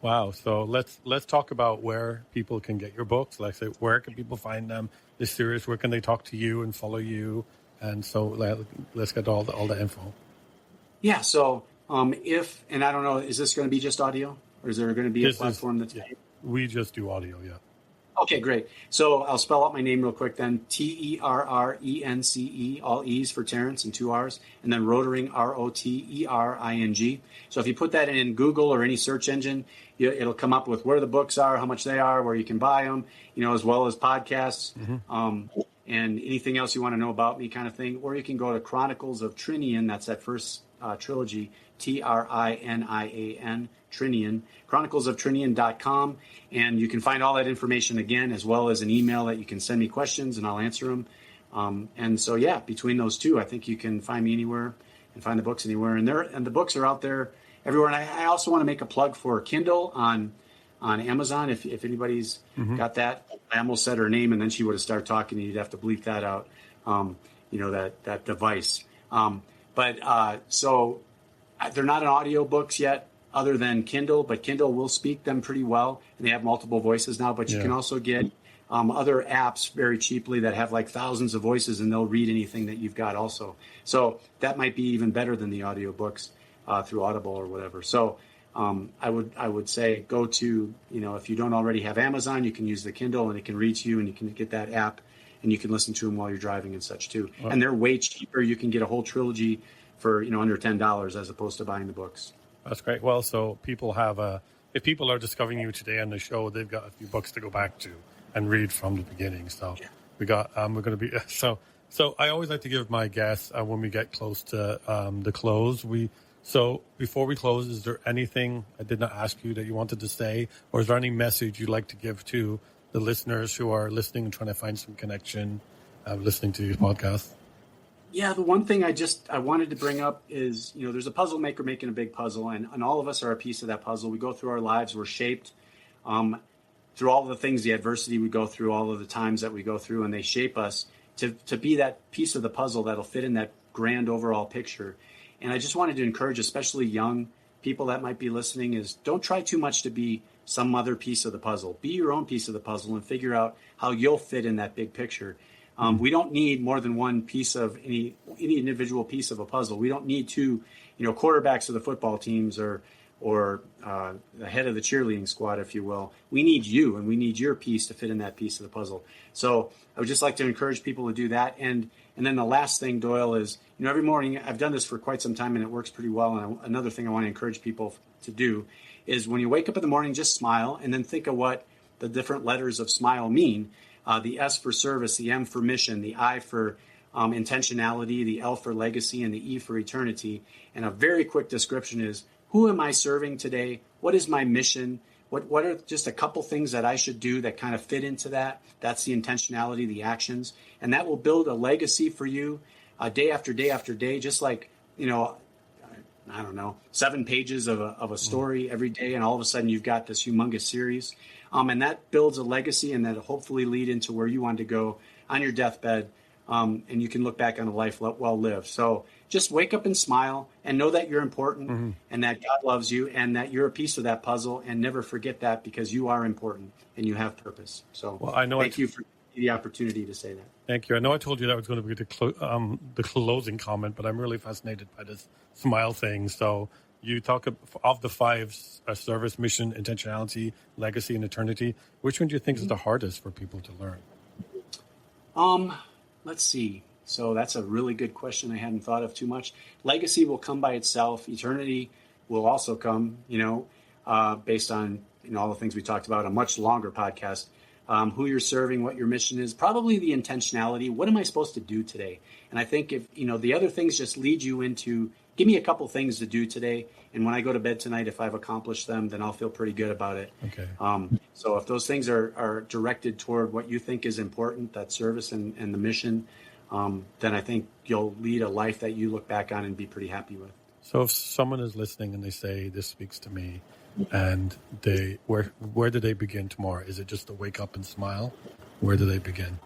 wow. So let's talk about where people can get your books. Like, say, where can people find them? This series, where can they talk to you and follow you? And so let's get all the info. Yeah. So and I don't know, is this going to be just audio? Or is there going to be a platform that's... We just do audio, yeah. Okay, great. So I'll spell out my name real quick then. Terrence, all E's for Terrence and 2 R's, and then Rotering, Rotering. So if you put that in Google or any search engine, it'll come up with where the books are, how much they are, where you can buy them, as well as podcasts, and anything else you want to know about me kind of thing. Or you can go to Chronicles of Trinith, that's that first trilogy, Trinian, Trinian, chroniclesoftrinith.com, and you can find all that information again, as well as an email that you can send me questions and I'll answer them. And so, yeah, between those two, I think you can find me anywhere and find the books anywhere. And the books are out there everywhere. And I also want to make a plug for Kindle on Amazon. If anybody's got that, I almost said her name and then she would have started talking and you'd have to bleep that out. That device. So they're not in audio books yet, other than Kindle, but Kindle will speak them pretty well, and they have multiple voices now. But you can also get other apps very cheaply that have like thousands of voices, and they'll read anything that you've got also. So that might be even better than the audio books through Audible or whatever. So I would say go to, if you don't already have Amazon, you can use the Kindle, and it can read to you, and you can get that app, and you can listen to them while you're driving and such too. Wow. And they're way cheaper. You can get a whole trilogy for under $10 as opposed to buying the books. That's great. Well, so people if people are discovering you today on the show, they've got a few books to go back to and read from the beginning. So we're going to be, so I always like to give my guests when we get close to the close. So before we close, is there anything I did not ask you that you wanted to say, or is there any message you'd like to give to the listeners who are listening and trying to find some connection, listening to these podcasts? Yeah, the one thing I wanted to bring up is, there's a puzzle maker making a big puzzle, and all of us are a piece of that puzzle. We go through our lives, we're shaped through all of the things, the adversity we go through, all of the times that we go through, and they shape us to be that piece of the puzzle that'll fit in that grand overall picture. And I just wanted to encourage, especially young people that might be listening, is don't try too much to be some other piece of the puzzle. Be your own piece of the puzzle and figure out how you'll fit in that big picture. We don't need more than one piece of any individual piece of a puzzle. We don't need two, quarterbacks of the football teams or the head of the cheerleading squad, if you will. We need you, and we need your piece to fit in that piece of the puzzle. So I would just like to encourage people to do that. And then the last thing, Doyle, is, every morning, I've done this for quite some time and it works pretty well. And another thing I want to encourage people to do is when you wake up in the morning, just smile and then think of what the different letters of smile mean. The S for service, the M for mission, the I for intentionality, the L for legacy, and the E for eternity. And a very quick description is, who am I serving today? What is my mission? What are just a couple things that I should do that kind of fit into that? That's the intentionality, the actions. And that will build a legacy for you day after day after day, just like, 7 pages of a story every day. And all of a sudden you've got this humongous series. And that builds a legacy, and that'll hopefully lead into where you want to go on your deathbed. And you can look back on a life well lived. So just wake up and smile and know that you're important and that God loves you and that you're a piece of that puzzle, and never forget that, because you are important and you have purpose. So thank you for the opportunity to say that. Thank you. I know I told you that was going to be the closing comment, but I'm really fascinated by this smile thing. So you talk of the 5 service, mission, intentionality, legacy, and eternity. Which one do you think is the hardest for people to learn? Let's see. So that's a really good question I hadn't thought of too much. Legacy will come by itself. Eternity will also come, based on all the things we talked about, a much longer podcast. Who you're serving, what your mission is, probably the intentionality. What am I supposed to do today? And I think if, the other things just lead you into, give me a couple things to do today. And when I go to bed tonight, if I've accomplished them, then I'll feel pretty good about it. Okay. So if those things are directed toward what you think is important, that service and the mission, then I think you'll lead a life that you look back on and be pretty happy with. So if someone is listening and they say, this speaks to me, and where do they begin tomorrow? Is it just to wake up and smile? Where do they begin?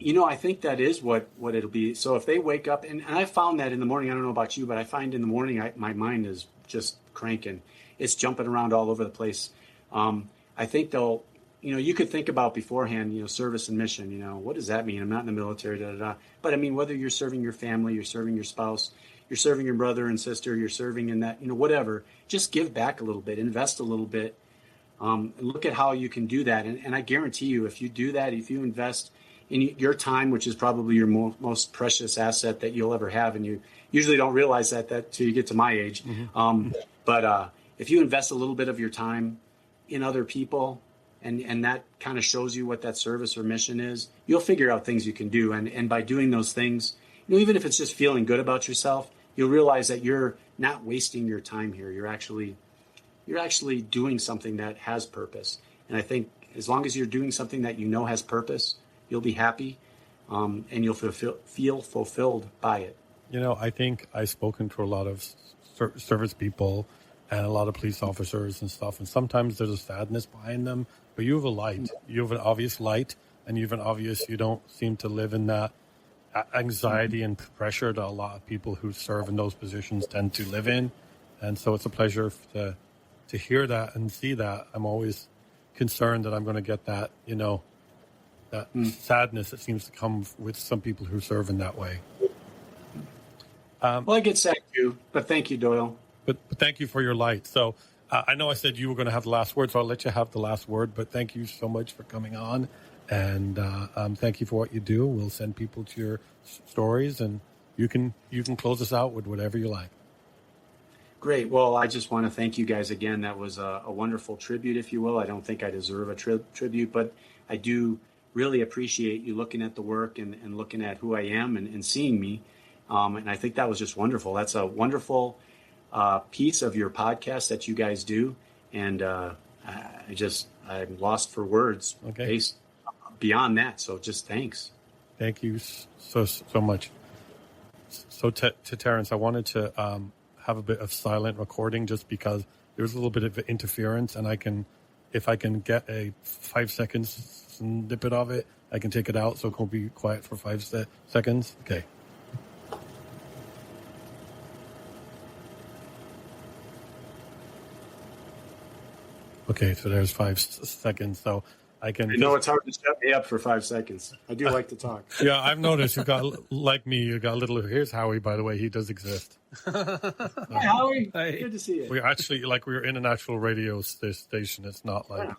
I think that is what it'll be. So if they wake up, and I found that in the morning, I don't know about you, but I find in the morning, my mind is just cranking. It's jumping around all over the place. I think they'll, you could think about beforehand, service and mission, what does that mean? I'm not in the military, But I mean, whether you're serving your family, you're serving your spouse, you're serving your brother and sister, you're serving in that, whatever, just give back a little bit, invest a little bit, and look at how you can do that. And I guarantee you, if you do that, if you invest in your time, which is probably your most precious asset that you'll ever have, and you usually don't realize that till you get to my age. Mm-hmm. But if you invest a little bit of your time in other people, and that kind of shows you what that service or mission is, you'll figure out things you can do. And by doing those things, even if it's just feeling good about yourself, you'll realize that you're not wasting your time here. You're actually doing something that has purpose. And I think as long as you're doing something that has purpose, you'll be happy, and you'll feel fulfilled by it. I think I've spoken to a lot of service people and a lot of police officers and stuff, and sometimes there's a sadness behind them, but you have a light. You have an obvious light, and you have an obvious, you don't seem to live in that anxiety and pressure that a lot of people who serve in those positions tend to live in. And so it's a pleasure to hear that and see that. I'm always concerned that I'm going to get that, that sadness that seems to come with some people who serve in that way. Well, I get sad too, but thank you, Doyle. But thank you for your light. So I know I said you were going to have the last word, so I'll let you have the last word, but thank you so much for coming on. And thank you for what you do. We'll send people to your stories, and you can close us out with whatever you like. Great. Well, I just want to thank you guys again. That was a wonderful tribute, if you will. I don't think I deserve a tribute, but I do really appreciate you looking at the work and looking at who I am and seeing me. And I think that was just wonderful. That's a wonderful piece of your podcast that you guys do. And I'm lost for words. Okay. Beyond that, so just thanks. Thank you so much. So to Terrence, I wanted to have a bit of silent recording just because there was a little bit of interference, and if I can get a 5 seconds snippet of it, I can take it out so it can be quiet for 5 seconds. Okay. Okay, so there's 5 seconds. So I can. It's hard to shut me up for 5 seconds. I do like to talk. Yeah, I've noticed you got a little. Here's Howie, by the way. He does exist. Hi, Howie. Hey. Good to see you. We're actually we're in an actual radio station. It's not like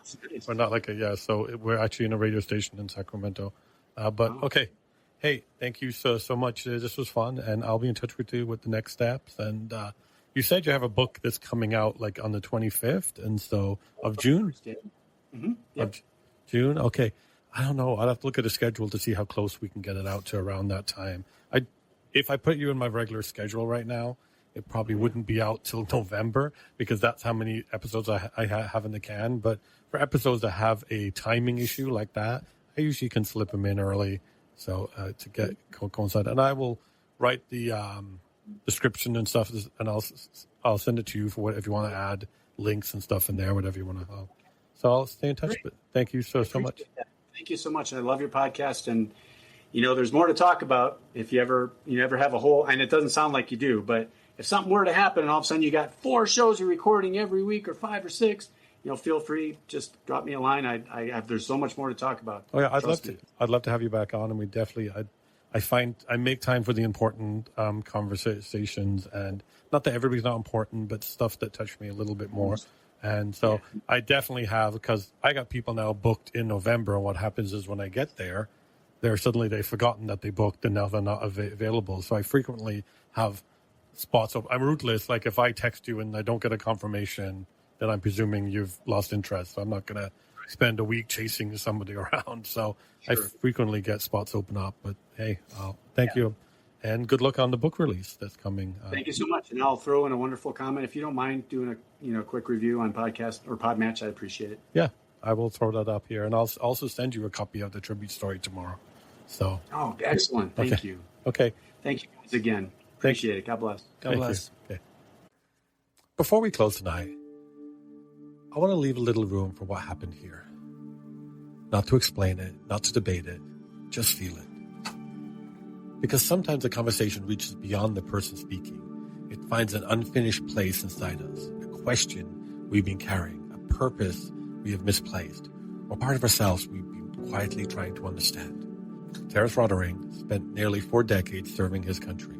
we're not like So we're actually in a radio station in Sacramento. Okay. Hey, thank you so much. This was fun, and I'll be in touch with you with the next steps. And you said you have a book that's coming out on the 25th, and so of June. Mm-hmm. Yep. June? Okay. I don't know. I'll have to look at the schedule to see how close we can get it out to around that time. If I put you in my regular schedule right now, it probably wouldn't be out till November because that's how many episodes I have in the can. But for episodes that have a timing issue like that, I usually can slip them in early to get coincide. And I will write the description and stuff, and I'll send it to you for if you want to add links and stuff in there, whatever you want to have. So I'll stay in touch. But thank you so much. That. Thank you so much. I love your podcast, and there's more to talk about if you ever have a whole. And it doesn't sound like you do, but if something were to happen, and all of a sudden you got 4 shows you're recording every week, or 5 or 6, feel free, just drop me a line. There's so much more to talk about. Oh yeah, I'd love to have you back on, and we definitely. I make time for the important conversations, and not that everybody's not important, but stuff that touch me a little bit more. And so I definitely have, because I got people now booked in November. And what happens is when I get there, they've forgotten that they booked and now they're not available. So I frequently have spots open. I'm ruthless. Like if I text you and I don't get a confirmation, then I'm presuming you've lost interest. So I'm not going to spend a week chasing somebody around. So sure. I frequently get spots open up. But hey, thank you. And good luck on the book release that's coming. Thank you so much. And I'll throw in a wonderful comment. If you don't mind doing a quick review on podcast or Podmatch, I'd appreciate it. Yeah, I will throw that up here. And I'll also send you a copy of the tribute story tomorrow. So. Oh, excellent. Thank you. Okay. Thank you guys again. Appreciate it. God bless. God bless. Okay. Before we close tonight, I want to leave a little room for what happened here. Not to explain it, not to debate it, just feel it. Because sometimes a conversation reaches beyond the person speaking. It finds an unfinished place inside us, a question we've been carrying, a purpose we have misplaced, or part of ourselves we've been quietly trying to understand. Terrence Rotering spent nearly 4 decades serving his country.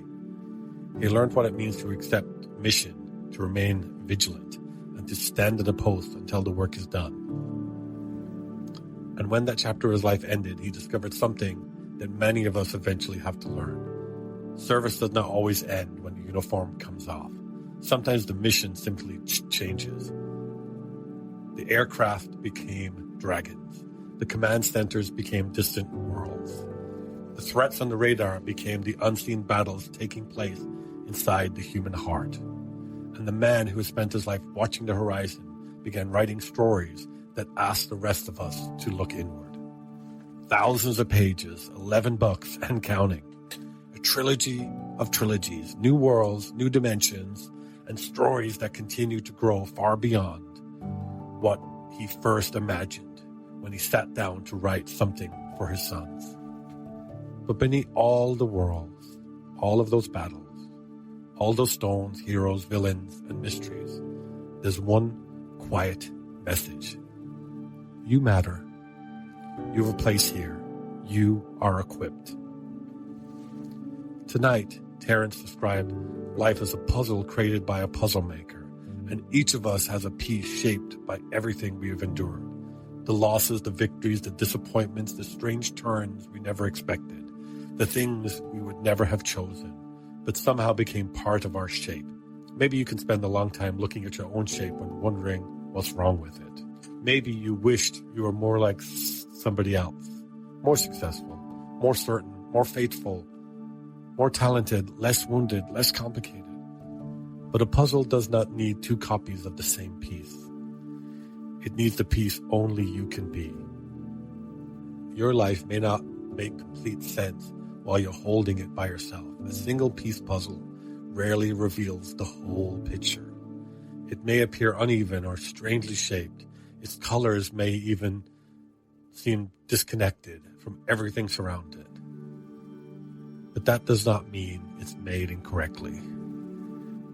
He learned what it means to accept mission, to remain vigilant, and to stand at a post until the work is done. And when that chapter of his life ended, he discovered something that many of us eventually have to learn. Service does not always end when the uniform comes off. Sometimes the mission simply changes. The aircraft became dragons. The command centers became distant worlds. The threats on the radar became the unseen battles taking place inside the human heart. And the man who had spent his life watching the horizon began writing stories that asked the rest of us to look inward. Thousands of pages, 11 books and counting. A trilogy of trilogies, new worlds, new dimensions, and stories that continue to grow far beyond what he first imagined when he sat down to write something for his sons. But beneath all the worlds, all of those battles, all those stones, heroes, villains, and mysteries, there's one quiet message. You matter. You have a place here. You are equipped. Tonight, Terrence described life as a puzzle created by a puzzle maker, and each of us has a piece shaped by everything we have endured. The losses, the victories, the disappointments, the strange turns we never expected, the things we would never have chosen, but somehow became part of our shape. Maybe you can spend a long time looking at your own shape and wondering what's wrong with it. Maybe you wished you were more like somebody else, more successful, more certain, more faithful, more talented, less wounded, less complicated. But a puzzle does not need 2 copies of the same piece. It needs the piece only you can be. Your life may not make complete sense while you're holding it by yourself. A single piece puzzle rarely reveals the whole picture. It may appear uneven or strangely shaped. Its colors may even seem disconnected from everything surrounding it. But that does not mean it's made incorrectly.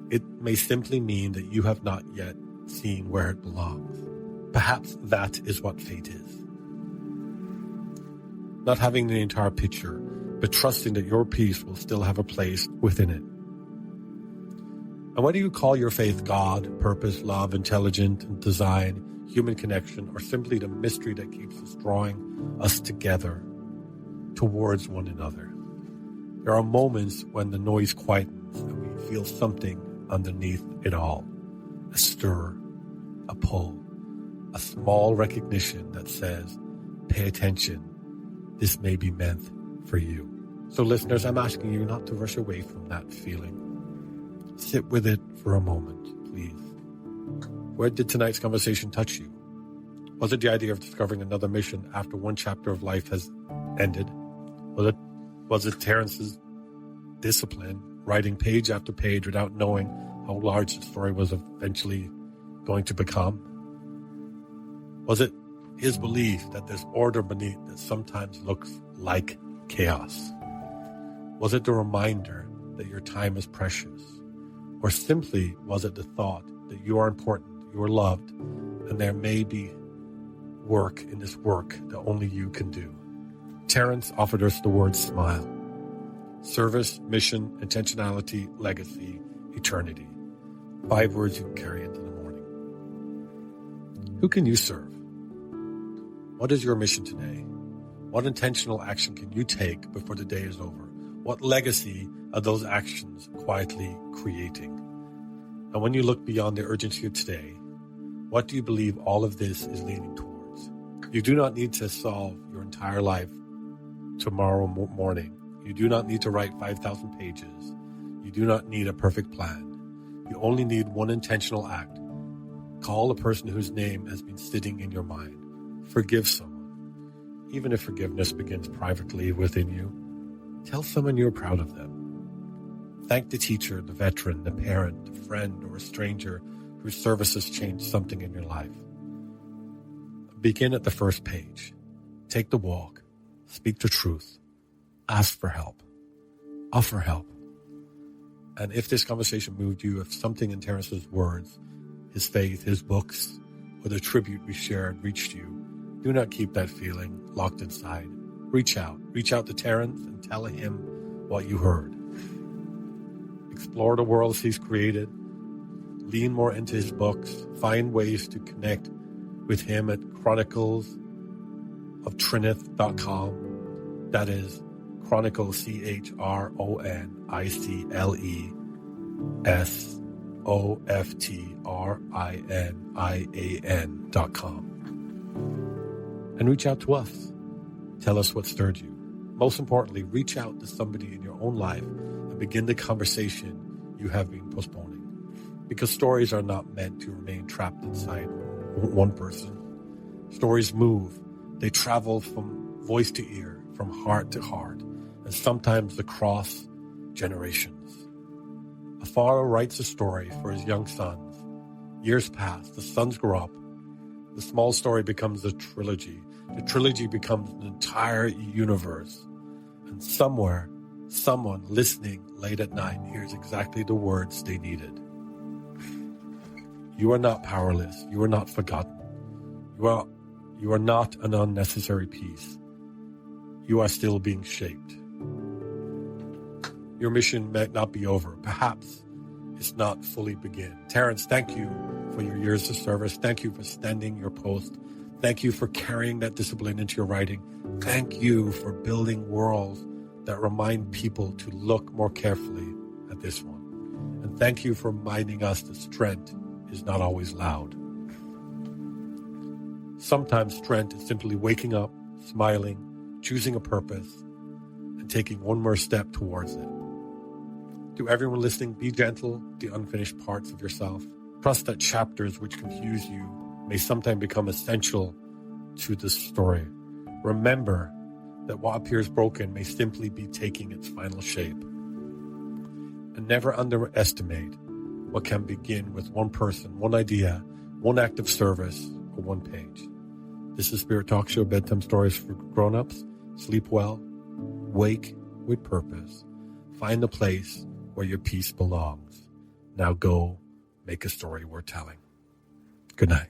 It may simply mean that you have not yet seen where it belongs. Perhaps that is what fate is. Not having the entire picture, but trusting that your piece will still have a place within it. And whether you call your faith God, purpose, love, intelligence, and design, human connection, or simply the mystery that keeps us drawing us together towards one another, there are moments when the noise quietens and we feel something underneath it all. A stir, a pull, a small recognition that says, pay attention, this may be meant for you. So listeners, I'm asking you not to rush away from that feeling. Sit with it for a moment, please. Where did tonight's conversation touch you? Was it the idea of discovering another mission after one chapter of life has ended? Was it Terrence's discipline, writing page after page without knowing how large the story was eventually going to become? Was it his belief that there's order beneath that sometimes looks like chaos? Was it the reminder that your time is precious? Or simply was it the thought that you are important, you are loved, and there may be work in this work that only you can do? Terrence offered us the word smile. Service, mission, intentionality, legacy, eternity. 5 words you can carry into the morning. Who can you serve? What is your mission today? What intentional action can you take before the day is over? What legacy are those actions quietly creating? And when you look beyond the urgency of today, what do you believe all of this is leaning towards? You do not need to solve your entire life tomorrow morning. You do not need to write 5,000 pages. You do not need a perfect plan. You only need one intentional act. Call a person whose name has been sitting in your mind. Forgive someone. Even if forgiveness begins privately within you, tell someone you're proud of them. Thank the teacher, the veteran, the parent, the friend, or a stranger whose services changed something in your life. Begin at the first page. Take the walk. Speak the truth. Ask for help. Offer help. And if this conversation moved you, if something in Terrence's words, his faith, his books, or the tribute we shared reached you, do not keep that feeling locked inside. Reach out. Reach out to Terrence and tell him what you heard. Explore the worlds he's created. Lean more into his books. Find ways to connect with him at chroniclesoftrinith.com. That is Chronicles, CHRONICLESOFTRINIAN.com. And reach out to us. Tell us what stirred you. Most importantly, reach out to somebody in your own life and begin the conversation you have been postponing. Because stories are not meant to remain trapped inside one person. Stories move. They travel from voice to ear, from heart to heart, and sometimes across generations. A father writes a story for his young sons. Years pass, the sons grow up. The small story becomes a trilogy. The trilogy becomes an entire universe. And somewhere, someone listening late at night hears exactly the words they needed. You are not powerless. You are not forgotten. You are not an unnecessary piece. You are still being shaped. Your mission might not be over. Perhaps it's not fully begin. Terrence, thank you for your years of service. Thank you for standing your post. Thank you for carrying that discipline into your writing. Thank you for building worlds that remind people to look more carefully at this one. And thank you for reminding us that strength is not always loud. Sometimes strength is simply waking up, smiling, choosing a purpose, and taking one more step towards it. To everyone listening, be gentle with the unfinished parts of yourself. Trust that chapters which confuse you may sometime become essential to the story. Remember that what appears broken may simply be taking its final shape. And never underestimate what can begin with one person, one idea, one act of service, or one page. This is Spirit Talk Show, bedtime stories for grown-ups. Sleep well, wake with purpose, find the place where your peace belongs. Now go make a story worth telling. Good night.